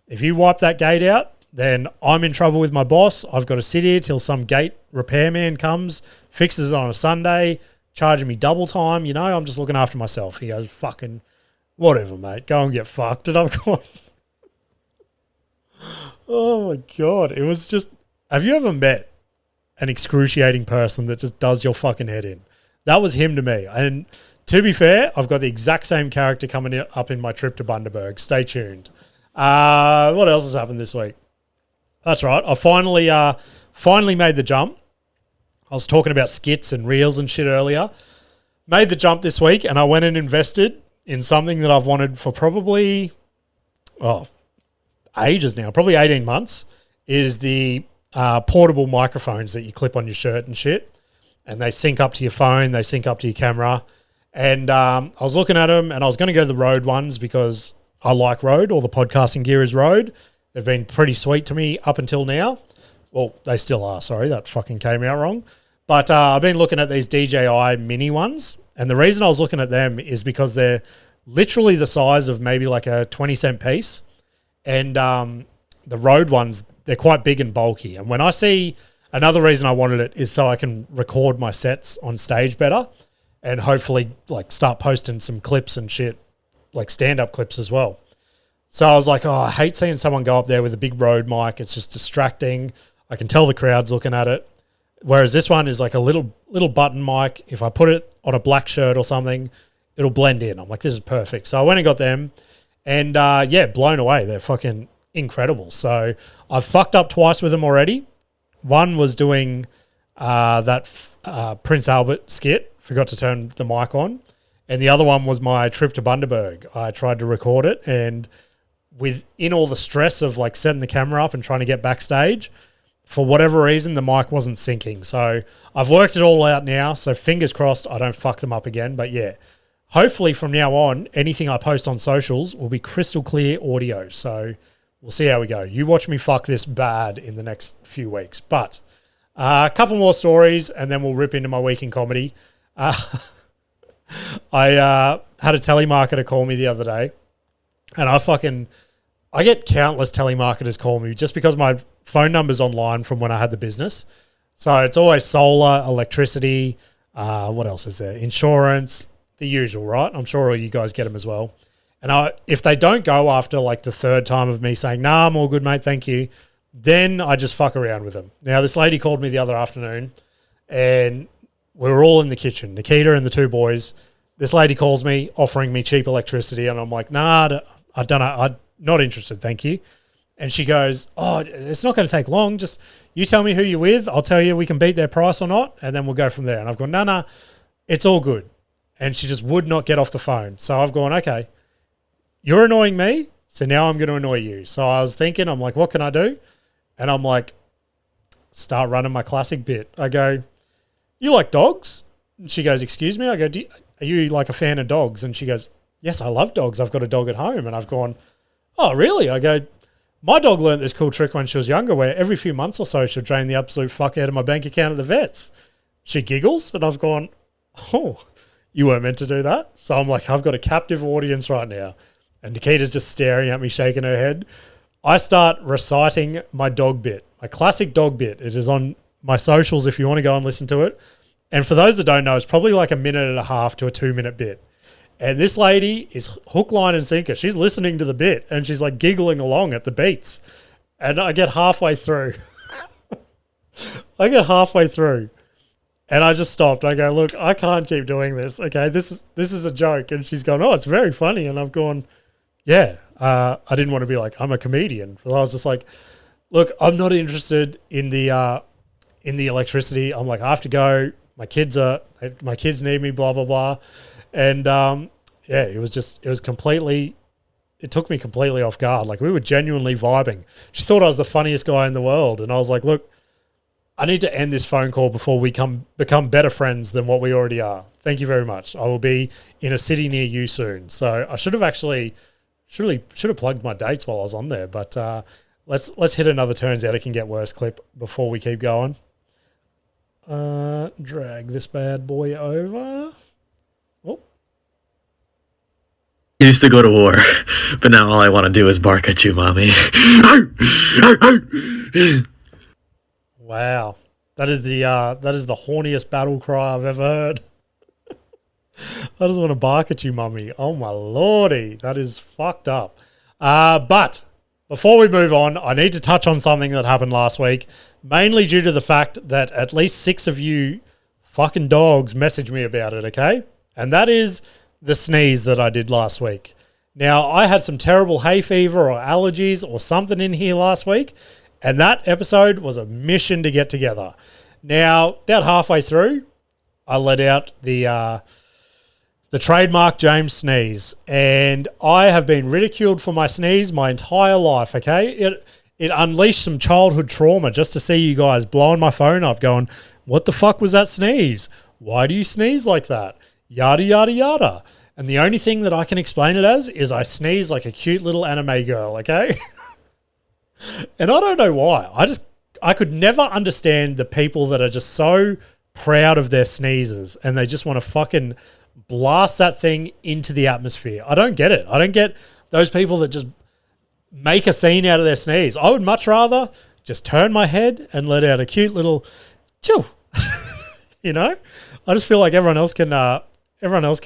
if you wipe that gate out, then I'm in trouble with my boss. I've got to sit here till some gate repairman comes, fixes it on a Sunday, charging me double time. You know, I'm just looking after myself. He goes, fucking, whatever, mate. Go and get fucked. And I'm going, oh, my God. It was just, have you ever met an excruciating person that just does your fucking head in? That was him to me. And to be fair, I've got the exact same character coming up in my trip to Bundaberg. Stay tuned. What else has happened this week? That's right. I finally made the jump. I was talking about skits and reels and shit earlier. Made the jump this week, and I went and invested in something that I've wanted for probably ages now, probably 18 months, is the portable microphones that you clip on your shirt and shit. And they sync up to your phone, they sync up to your camera. And I was looking at them, and I was going to go the Rode ones because I like Rode. All the podcasting gear is Rode. They've been pretty sweet to me up until now. Well, they still are, sorry, that fucking came out wrong. But I've been looking at these DJI mini ones, and the reason I was looking at them is because they're literally the size of maybe like a 20-cent piece. And the Rode ones, they're quite big and bulky. And when I see, another reason I wanted it is so I can record my sets on stage better and hopefully like start posting some clips and shit, like stand-up clips as well. So I was like, I hate seeing someone go up there with a big Rode mic. It's just distracting. I can tell the crowd's looking at it. Whereas this one is like a little button mic. If I put it on a black shirt or something, it'll blend in. I'm like, this is perfect. So I went and got them, and blown away. They're fucking incredible. So I've fucked up twice with them already. One was doing that Prince Albert skit, forgot to turn the mic on. And the other one was my trip to Bundaberg. I tried to record it, and within all the stress of like setting the camera up and trying to get backstage, for whatever reason, the mic wasn't syncing. So I've worked it all out now. So fingers crossed I don't fuck them up again. But yeah, hopefully from now on, anything I post on socials will be crystal clear audio. So we'll see how we go. You watch me fuck this bad in the next few weeks. But a couple more stories, and then we'll rip into my week in comedy. I had a telemarketer call me the other day, and I get countless telemarketers call me just because my phone number's online from when I had the business. So it's always solar, electricity, what else is there? Insurance, the usual, right? I'm sure all you guys get them as well. And if they don't go after like the third time of me saying, nah, I'm all good, mate, thank you, then I just fuck around with them. Now, this lady called me the other afternoon, and we were all in the kitchen, Nikita and the two boys. This lady calls me offering me cheap electricity, and I'm like, nah, I don't know. I'm not interested, thank you. And she goes, it's not going to take long. Just you tell me who you're with. I'll tell you we can beat their price or not, and then we'll go from there. And I've gone, no, it's all good. And she just would not get off the phone. So I've gone, okay, you're annoying me, so now I'm going to annoy you. So I was thinking, I'm like, what can I do? And I'm like, start running my classic bit. I go, you like dogs? And she goes, excuse me? I go, are you like a fan of dogs? And she goes, yes, I love dogs. I've got a dog at home. And I've gone, oh, really? I go, my dog learned this cool trick when she was younger where every few months or so she'll drain the absolute fuck out of my bank account at the vets. She giggles, and I've gone, oh, you weren't meant to do that? So I'm like, I've got a captive audience right now. And Nikita's just staring at me, shaking her head. I start reciting my dog bit, my classic dog bit. It is on my socials if you want to go and listen to it. And for those that don't know, it's probably like a minute and a half to a 2-minute bit. And this lady is hook, line, and sinker. She's listening to the bit, and she's like giggling along at the beats. And I get halfway through. And I just stopped. I go, look, I can't keep doing this. Okay, this is a joke. And she's going, oh, it's very funny. And I've gone, yeah. I didn't want to be like, I'm a comedian. But I was just like, look, I'm not interested in the electricity. I'm like, I have to go. My kids need me, blah, blah, blah. And it took me completely off guard. Like, we were genuinely vibing. She thought I was the funniest guy in the world. And I was like, look, I need to end this phone call before we become better friends than what we already are. Thank you very much. I will be in a city near you soon. So I should have plugged my dates while I was on there. But let's hit another turns out it can get worse clip before we keep going. Drag this bad boy over. Oh. I used to go to war, but now all I want to do is bark at you, mommy. Wow. That is the horniest battle cry I've ever heard. I just want to bark at you, mummy. Oh, my lordy. That is fucked up. But before we move on, I need to touch on something that happened last week, mainly due to the fact that at least 6 of you fucking dogs messaged me about it, okay? and that is the sneeze that I did last week. Now, I had some terrible hay fever or allergies or something in here last week, and that episode was a mission to get together. Now, about halfway through, I let out the trademark James sneeze, and I have been ridiculed for my sneeze my entire life, okay? It unleashed some childhood trauma just to see you guys blowing my phone up going, what the fuck was that sneeze? Why do you sneeze like that? Yada, yada, yada. And the only thing that I can explain it as is I sneeze like a cute little anime girl, okay? And I don't know why. I could never understand the people that are just so proud of their sneezes and they just want to fucking blast that thing into the atmosphere. I don't get it. I don't get those people that just make a scene out of their sneeze. I would much rather just turn my head and let out a cute little chew. You know? I just feel like everyone else can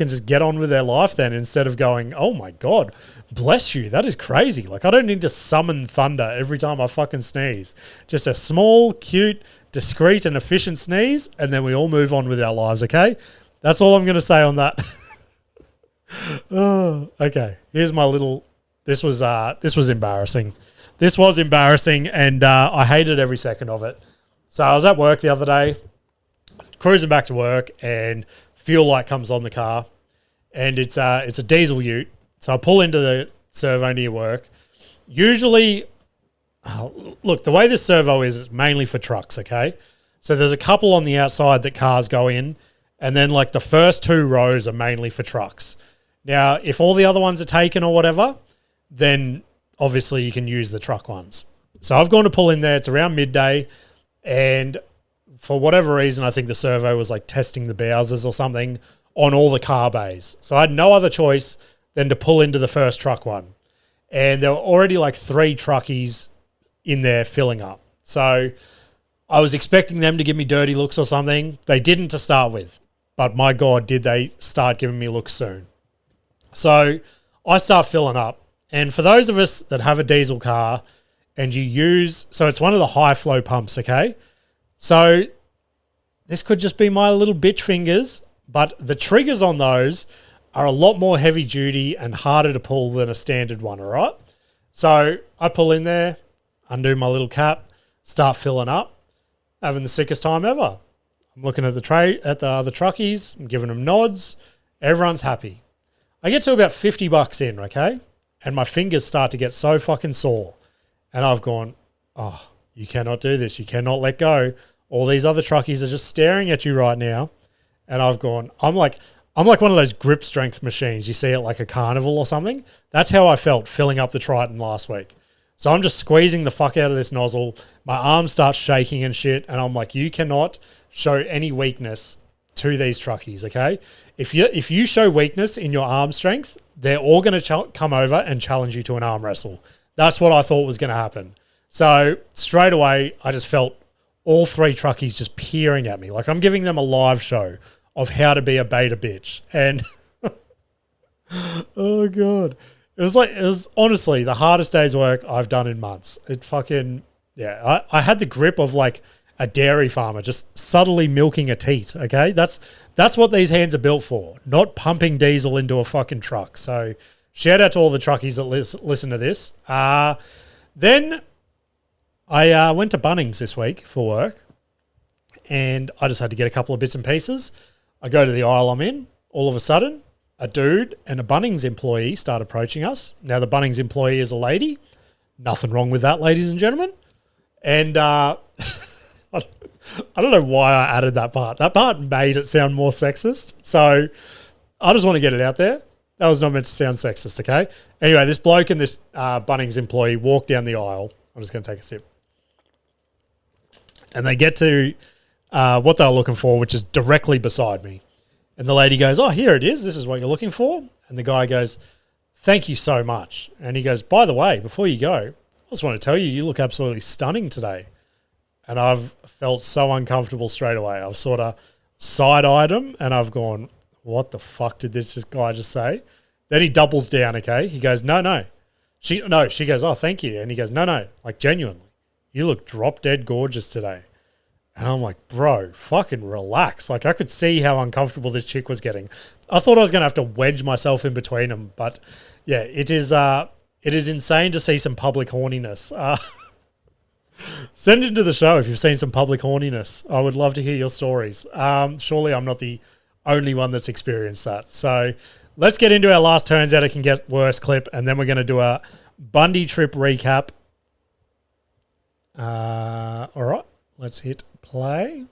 just get on with their life then instead of going, oh my God, bless you. That is crazy. Like, I don't need to summon thunder every time I fucking sneeze. Just a small, cute, discreet and efficient sneeze, and then we all move on with our lives, okay? That's all I'm going to say on that. Oh, okay. Here's my little... This was embarrassing. This was embarrassing, and I hated every second of it. So I was at work the other day, cruising back to work, and fuel light comes on the car, and it's a diesel ute. So I pull into the servo near work. Usually, look, the way this servo is, it's mainly for trucks, okay? So there's a couple on the outside that cars go in, and then like the first 2 rows are mainly for trucks. Now, if all the other ones are taken or whatever, then obviously you can use the truck ones. So I've gone to pull in there. It's around midday, and for whatever reason, I think the servo was like testing the Bowsers or something on all the car bays. So I had no other choice than to pull into the first truck one. And there were already like 3 truckies in there filling up. So I was expecting them to give me dirty looks or something. They didn't to start with, but my God, did they start giving me looks soon. So I start filling up. And for those of us that have a diesel car and you use, so it's one of the high flow pumps, okay? So this could just be my little bitch fingers, but the triggers on those are a lot more heavy duty and harder to pull than a standard one, all right? So I pull in there, undo my little cap, start filling up, having the sickest time ever. I'm looking at the other truckies, I'm giving them nods, everyone's happy. I get to about $50 in, okay? And my fingers start to get so fucking sore. And I've gone, oh, you cannot do this. You cannot let go. All these other truckies are just staring at you right now. And I've gone, I'm like one of those grip strength machines you see at like a carnival or something. That's how I felt filling up the Triton last week. So I'm just squeezing the fuck out of this nozzle. My arm starts shaking and shit. And I'm like, you cannot show any weakness to these truckies, okay? If you show weakness in your arm strength, they're all going to come over and challenge you to an arm wrestle. That's what I thought was going to happen. So straight away, I just felt all 3 truckies just peering at me. Like I'm giving them a live show of how to be a beta bitch. And oh God. It was honestly the hardest day's work I've done in months. It fucking, yeah. I had the grip of like a dairy farmer just subtly milking a teat, okay? That's what these hands are built for, not pumping diesel into a fucking truck. So shout out to all the truckies that listen to this. Then I went to Bunnings this week for work, and I just had to get a couple of bits and pieces. I go to the aisle I'm in. All of a sudden, a dude and a Bunnings employee start approaching us. Now, the Bunnings employee is a lady. Nothing wrong with that, ladies and gentlemen. And I don't know why I added that part. That part made it sound more sexist. So I just want to get it out there. That was not meant to sound sexist, okay? Anyway, this bloke and this Bunnings employee walk down the aisle. I'm just going to take a sip. And they get to what they were looking for, which is directly beside me. And the lady goes, oh, here it is. This is what you're looking for. And the guy goes, thank you so much. And he goes, by the way, before you go, I just want to tell you, you look absolutely stunning today. And I've felt so uncomfortable straight away. I've sort of side-eyed him and I've gone, what the fuck did this guy just say? Then he doubles down, okay? He goes, no. She goes, oh, thank you. And he goes, no, like genuinely, you look drop dead gorgeous today. And I'm like, bro, fucking relax. Like, I could see how uncomfortable this chick was getting. I thought I was going to have to wedge myself in between them. But, yeah, it is insane to see some public horniness. Send into the show if you've seen some public horniness. I would love to hear your stories. Surely I'm not the only one that's experienced that. So let's get into our last Turns Out It Can Get Worse clip, and then we're going to do a Bundy trip recap. All right, let's hit play.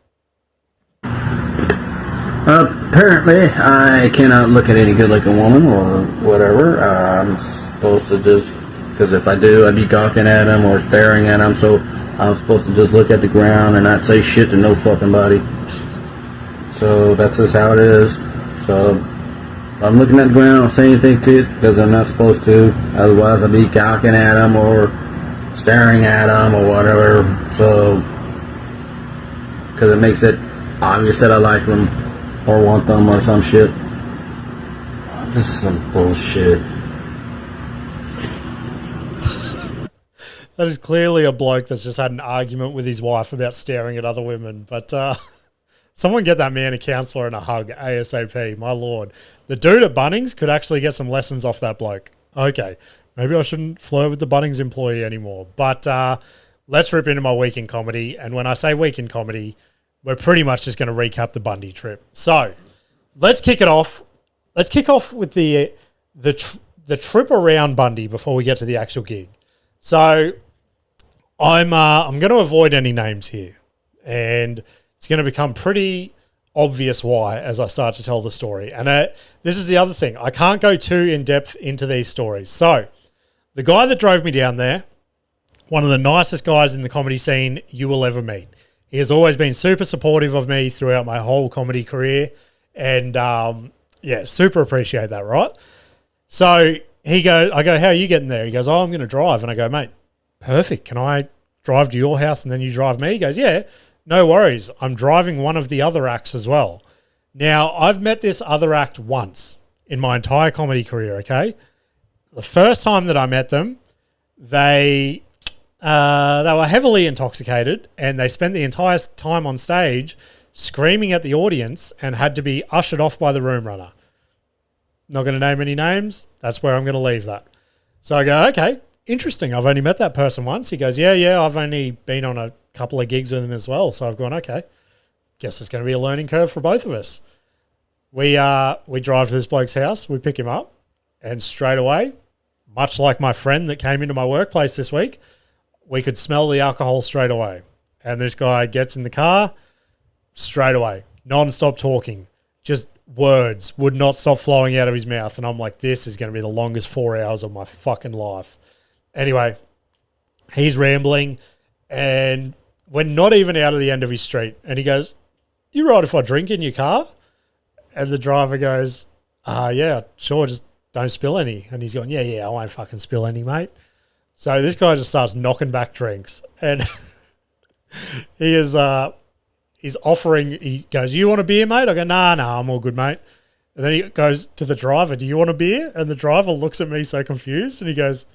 Apparently, I cannot look at any good-looking woman or whatever. I'm supposed to just, because if I do, I'd be gawking at them or staring at them, so I'm supposed to just look at the ground and not say shit to no fucking body. So that's just how it is. So I'm looking at the ground, I don't say anything to you because I'm not supposed to. Otherwise, I'd be gawking at them or staring at them or whatever. So, because it makes it obvious that I like them or want them or some shit. This is some bullshit. That is clearly a bloke that's just had an argument with his wife about staring at other women. But someone get that man a counsellor and a hug ASAP. My Lord. The dude at Bunnings could actually get some lessons off that bloke. Okay, maybe I shouldn't flirt with the Bunnings employee anymore. But let's rip into my week in comedy. And when I say week in comedy, we're pretty much just going to recap the Bundy trip. So let's kick it off. Let's kick off with the trip around Bundy before we get to the actual gig. So I'm going to avoid any names here, and it's going to become pretty obvious why as I start to tell the story. And this is the other thing. I can't go too in-depth into these stories. So the guy that drove me down there, one of the nicest guys in the comedy scene you will ever meet. He has always been super supportive of me throughout my whole comedy career, and super appreciate that, right? So I go, how are you getting there? He goes, I'm going to drive. And I go, mate, perfect. Can I drive to your house and then you drive me? He goes, yeah, no worries. I'm driving one of the other acts as well. Now, I've met this other act once in my entire comedy career, okay? The first time that I met them, they were heavily intoxicated and they spent the entire time on stage screaming at the audience and had to be ushered off by the room runner. Not going to name any names. That's where I'm going to leave that. So I go, okay, interesting. I've only met that person once. He goes, yeah, I've only been on a couple of gigs with him as well. So I've gone, okay, guess it's going to be a learning curve for both of us. We drive to this bloke's house. We pick him up. And straight away, much like my friend that came into my workplace this week, we could smell the alcohol straight away. And this guy gets in the car straight away, non-stop talking, just words would not stop flowing out of his mouth. And I'm like, this is going to be the longest 4 hours of my fucking life. Anyway, he's rambling and we're not even out of the end of his street. And he goes, you right if I drink in your car? And the driver goes, yeah, sure, just don't spill any. And he's going, yeah, I won't fucking spill any, mate. So this guy just starts knocking back drinks. And he's offering, he goes, you want a beer, mate? I go, nah, I'm all good, mate. And then he goes to the driver, do you want a beer? And the driver looks at me so confused and he goes,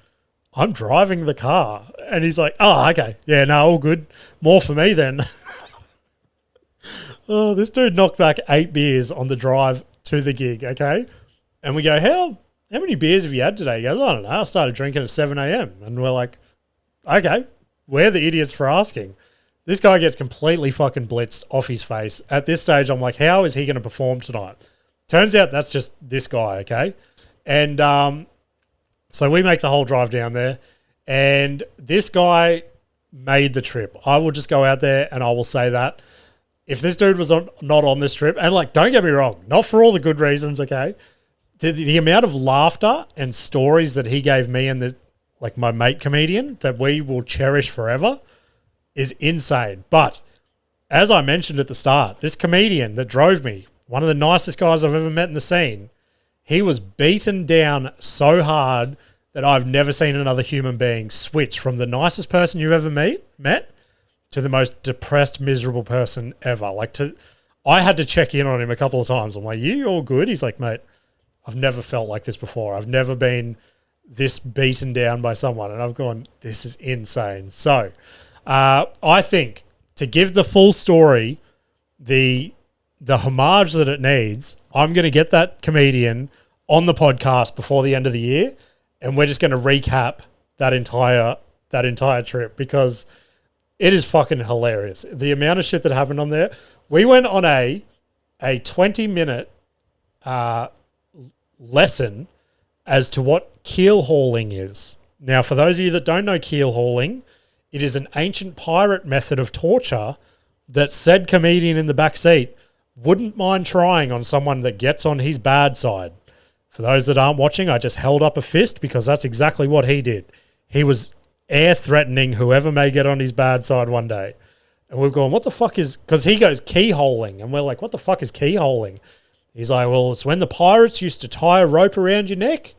I'm driving the car. And he's like, oh, okay. Yeah, no, all good. More for me then. Oh, this dude knocked back 8 beers on the drive to the gig, okay? And we go, how many beers have you had today? He goes, I don't know. I started drinking at 7 a.m. And we're like, okay, we're the idiots for asking. This guy gets completely fucking blitzed off his face. At this stage, I'm like, how is he going to perform tonight? Turns out that's just this guy, okay? And so we make the whole drive down there. And this guy made the trip. I will just go out there and I will say that. If this dude was not on this trip, and like, don't get me wrong, not for all the good reasons, okay? The amount of laughter and stories that he gave me and my mate comedian that we will cherish forever is insane. But as I mentioned at the start, this comedian that drove me, one of the nicest guys I've ever met in the scene, he was beaten down so hard that I've never seen another human being switch from the nicest person you ever met to the most depressed, miserable person ever. I had to check in on him a couple of times. I'm like, you all good? He's like, mate, I've never felt like this before. I've never been this beaten down by someone. And I've gone, this is insane. So I think to give the full story, the homage that it needs, I'm going to get that comedian on the podcast before the end of the year, and we're just going to recap that entire trip because it is fucking hilarious. The amount of shit that happened on there. We went on a 20-minute lesson as to what keel hauling is. Now, for those of you that don't know keel hauling, it is an ancient pirate method of torture that said comedian in the back seat wouldn't mind trying on someone that gets on his bad side. For those that aren't watching, I just held up a fist because that's exactly what he did. He was air threatening whoever may get on his bad side one day. And we've gone, what the fuck is... Because he goes keyholing. And we're like, what the fuck is keyholing? He's like, well, it's when the pirates used to tie a rope around your neck.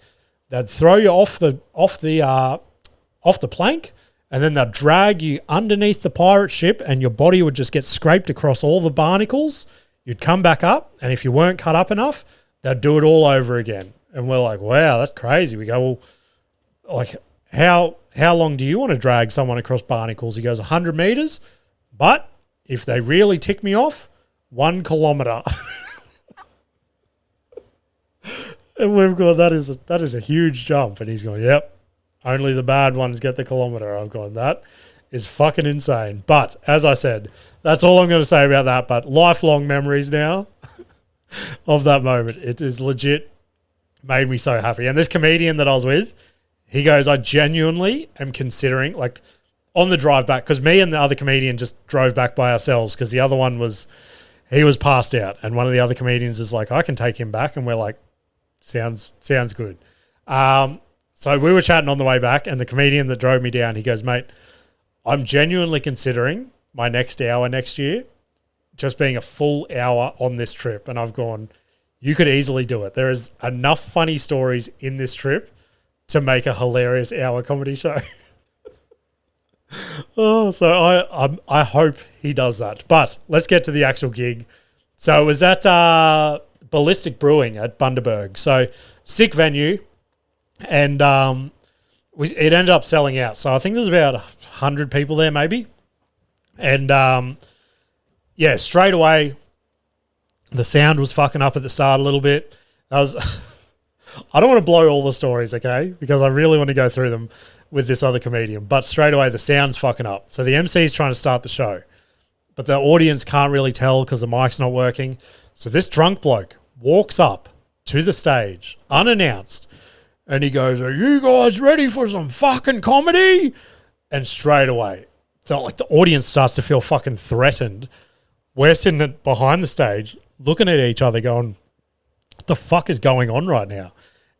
They'd throw you off the plank. And then they'd drag you underneath the pirate ship. And your body would just get scraped across all the barnacles. You'd come back up. And if you weren't cut up enough, they'd do it all over again. And we're like, wow, that's crazy. We go, well, like... How long do you want to drag someone across barnacles? He goes, 100 meters. But if they really tick me off, 1 kilometer. And we've gone, that is a huge jump. And he's going, yep, only the bad ones get the kilometer. I've gone, that is fucking insane. But as I said, that's all I'm going to say about that. But lifelong memories now of that moment. It is legit made me so happy. And this comedian that I was with, he goes, I genuinely am considering, like, on the drive back, because me and the other comedian just drove back by ourselves because the other one he was passed out. And one of the other comedians is like, I can take him back. And we're like, sounds good. So we were chatting on the way back, and the comedian that drove me down, he goes, mate, I'm genuinely considering my next hour next year just being a full hour on this trip. And I've gone, you could easily do it. There is enough funny stories in this trip to make a hilarious hour comedy show. So I hope he does that. But let's get to the actual gig. So it was at Ballistic Brewing at Bundaberg. So sick venue. And it ended up selling out. So I think there's about 100 people there maybe. And yeah, straight away, the sound was fucking up at the start a little bit. That was... I don't want to blow all the stories, okay? Because I really want to go through them with this other comedian. But straight away, the sound's fucking up. So the MC is trying to start the show. But the audience can't really tell because the mic's not working. So this drunk bloke walks up to the stage, unannounced, and he goes, are you guys ready for some fucking comedy? And straight away, the audience starts to feel fucking threatened. We're sitting behind the stage, looking at each other going, what the fuck is going on right now?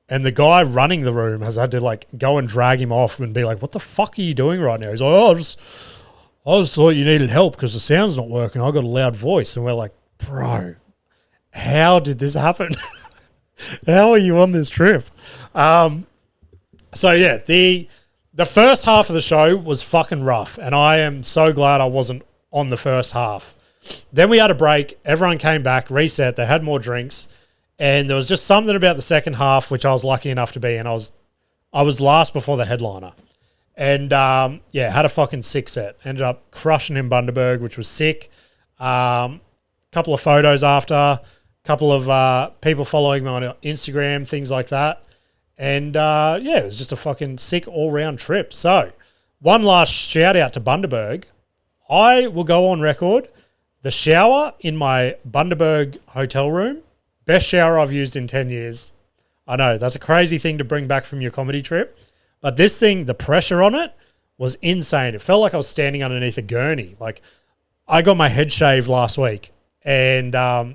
And the guy running the room has had to like go and drag him off and be like, what the fuck are you doing right now? He's like, I just thought you needed help because the sound's not working. I got a loud voice. And we're like, bro, how did this happen? How are you on this trip? So yeah, the first half of the show was fucking rough. And I am so glad I wasn't on the first half. Then we had a break. Everyone came back, reset. They had more drinks. And there was just something about the second half, which I was lucky enough to be in. I was last before the headliner. And, yeah, had a fucking sick set. Ended up crushing in Bundaberg, which was sick. Couple of photos after. Couple of people following me on Instagram, things like that. And, yeah, it was just a fucking sick all-round trip. So, one last shout-out to Bundaberg. I will go on record. The shower in my Bundaberg hotel room, best shower I've used in 10 years. I know, that's a crazy thing to bring back from your comedy trip. But this thing, the pressure on it was insane. It felt like I was standing underneath a gurney. Like, I got my head shaved last week and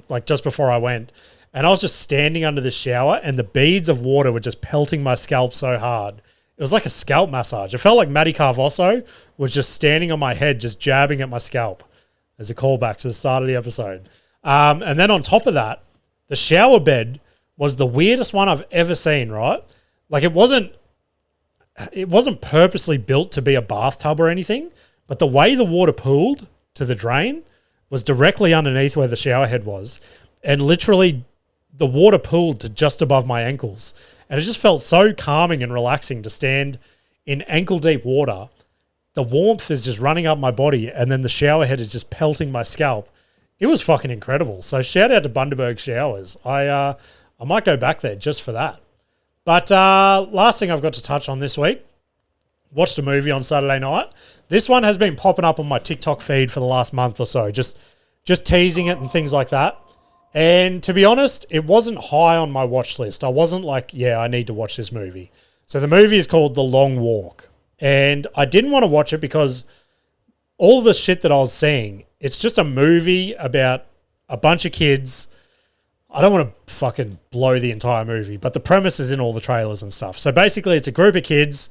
like just before I went. And I was just standing under the shower and the beads of water were just pelting my scalp so hard. It was like a scalp massage. It felt like Matty Carvosso was just standing on my head, just jabbing at my scalp. There's a callback to the start of the episode. And then on top of that, the shower bed was the weirdest one I've ever seen, right? Like it wasn't purposely built to be a bathtub or anything, but the way the water pooled to the drain was directly underneath where the shower head was. And literally the water pooled to just above my ankles. And it just felt so calming and relaxing to stand in ankle deep water, the warmth is just running up my body, and then the shower head is just pelting my scalp. It was fucking incredible. So shout out to Bundaberg Showers. I might go back there just for that. But last thing I've got to touch on this week, watched a movie on Saturday night. This one has been popping up on my TikTok feed for the last month or so, just teasing it and things like that. And to be honest, it wasn't high on my watch list. I wasn't like, yeah, I need to watch this movie. So the movie is called The Long Walk. And I didn't want to watch it because all the shit that I was seeing, it's just a movie about a bunch of kids. I don't want to fucking blow the entire movie, but the premise is in all the trailers and stuff. So basically it's a group of kids.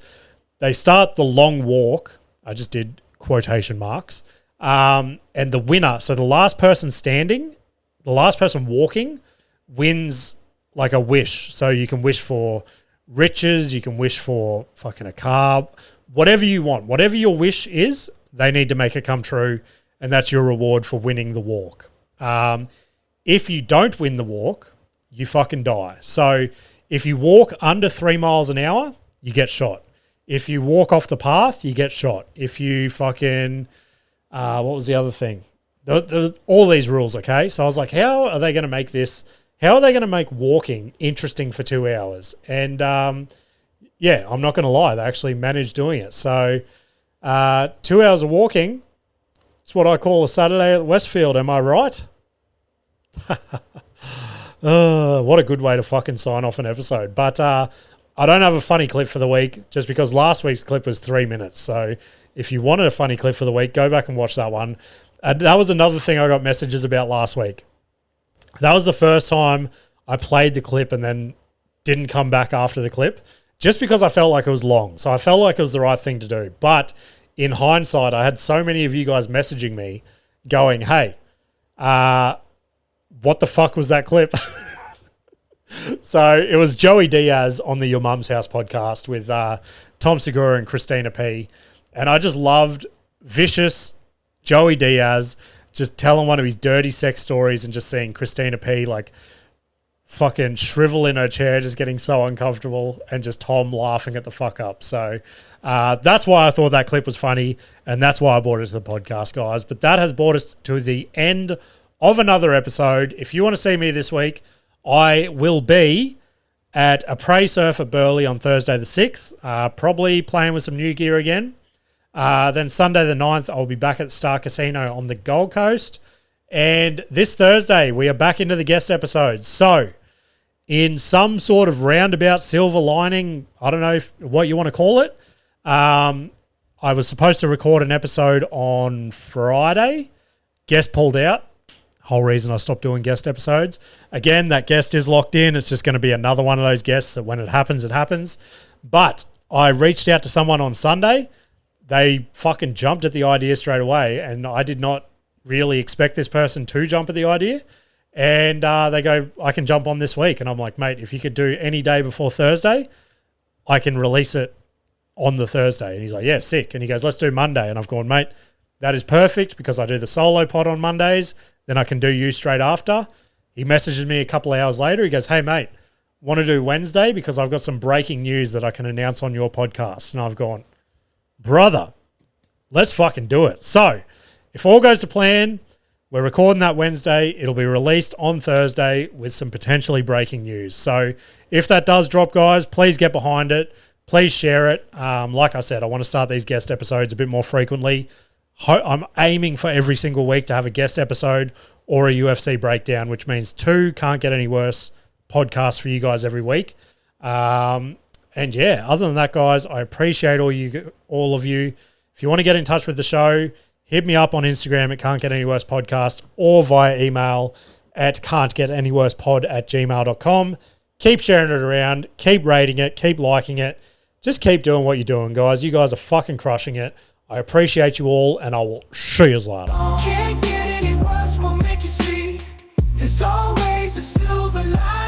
They start the long walk. I just did quotation marks. And the winner, so the last person standing, the last person walking wins like a wish. So you can wish for riches, you can wish for fucking a car, whatever you want. Whatever your wish is, they need to make it come true, and that's your reward for winning the walk. If you don't win the walk, you fucking die. So if you walk under 3 miles an hour, you get shot. If you walk off the path, you get shot. If you fucking, what was the other thing? All these rules, okay? So I was like, how are they going to make this, how are they going to make walking interesting for 2 hours? And yeah, I'm not going to lie, they actually managed doing it. So 2 hours of walking, it's what I call a Saturday at Westfield, am I right? What a good way to fucking sign off an episode. But I don't have a funny clip for the week just because last week's clip was 3 minutes. So if you wanted a funny clip for the week, go back and watch that one. And that was another thing I got messages about last week. That was the first time I played the clip and then didn't come back after the clip just because I felt like it was long. So I felt like it was the right thing to do. But in hindsight, I had so many of you guys messaging me going, hey, what the fuck was that clip? So it was Joey Diaz on the Your Mum's House podcast with Tom Segura and Christina P. And I just loved vicious Joey Diaz just telling one of his dirty sex stories and just seeing Christina P like fucking shrivel in her chair, just getting so uncomfortable, and just Tom laughing at the fuck up. So that's why I thought that clip was funny, and that's why I brought it to the podcast, guys. But that has brought us to the end of another episode. If you want to see me this week, I will be at a Prey Surf at Burleigh on Thursday the 6th, probably playing with some new gear again. Then Sunday the 9th, I'll be back at the Star Casino on the Gold Coast. And this Thursday, we are back into the guest episodes. So in some sort of roundabout silver lining, I don't know what you want to call it, I was supposed to record an episode on Friday. Guest pulled out. Whole reason I stopped doing guest episodes. Again, that guest is locked in. It's just going to be another one of those guests that when it happens, it happens. But I reached out to someone on Sunday. They fucking jumped at the idea straight away, and I did not really expect this person to jump at the idea. And they go, I can jump on this week. And I'm like, mate, if you could do any day before Thursday, I can release it on the Thursday. And he's like, yeah, sick. And he goes, let's do Monday. And I've gone, mate, that is perfect because I do the solo pod on Mondays. Then I can do you straight after. He messages me a couple of hours later. He goes, hey, mate, want to do Wednesday because I've got some breaking news that I can announce on your podcast. And I've gone, brother, let's fucking do it. So if all goes to plan, we're recording that Wednesday. It'll be released on Thursday with some potentially breaking news. So if that does drop, guys, please get behind it. Please share it. Like I said, I want to start these guest episodes a bit more frequently. I'm aiming for every single week to have a guest episode or a UFC breakdown, which means 2 Can't Get Any Worse podcasts for you guys every week. And yeah, other than that, guys, I appreciate all of you. If you want to get in touch with the show, hit me up on Instagram at CantGetAnyWorsePodcast or via email at cantgetanyworsepod@gmail.com. Keep sharing it around. Keep rating it. Keep liking it. Just keep doing what you're doing, guys. You guys are fucking crushing it. I appreciate you all, and I will see you later. Can't get any worse, we'll make you see. There's always a silver lining.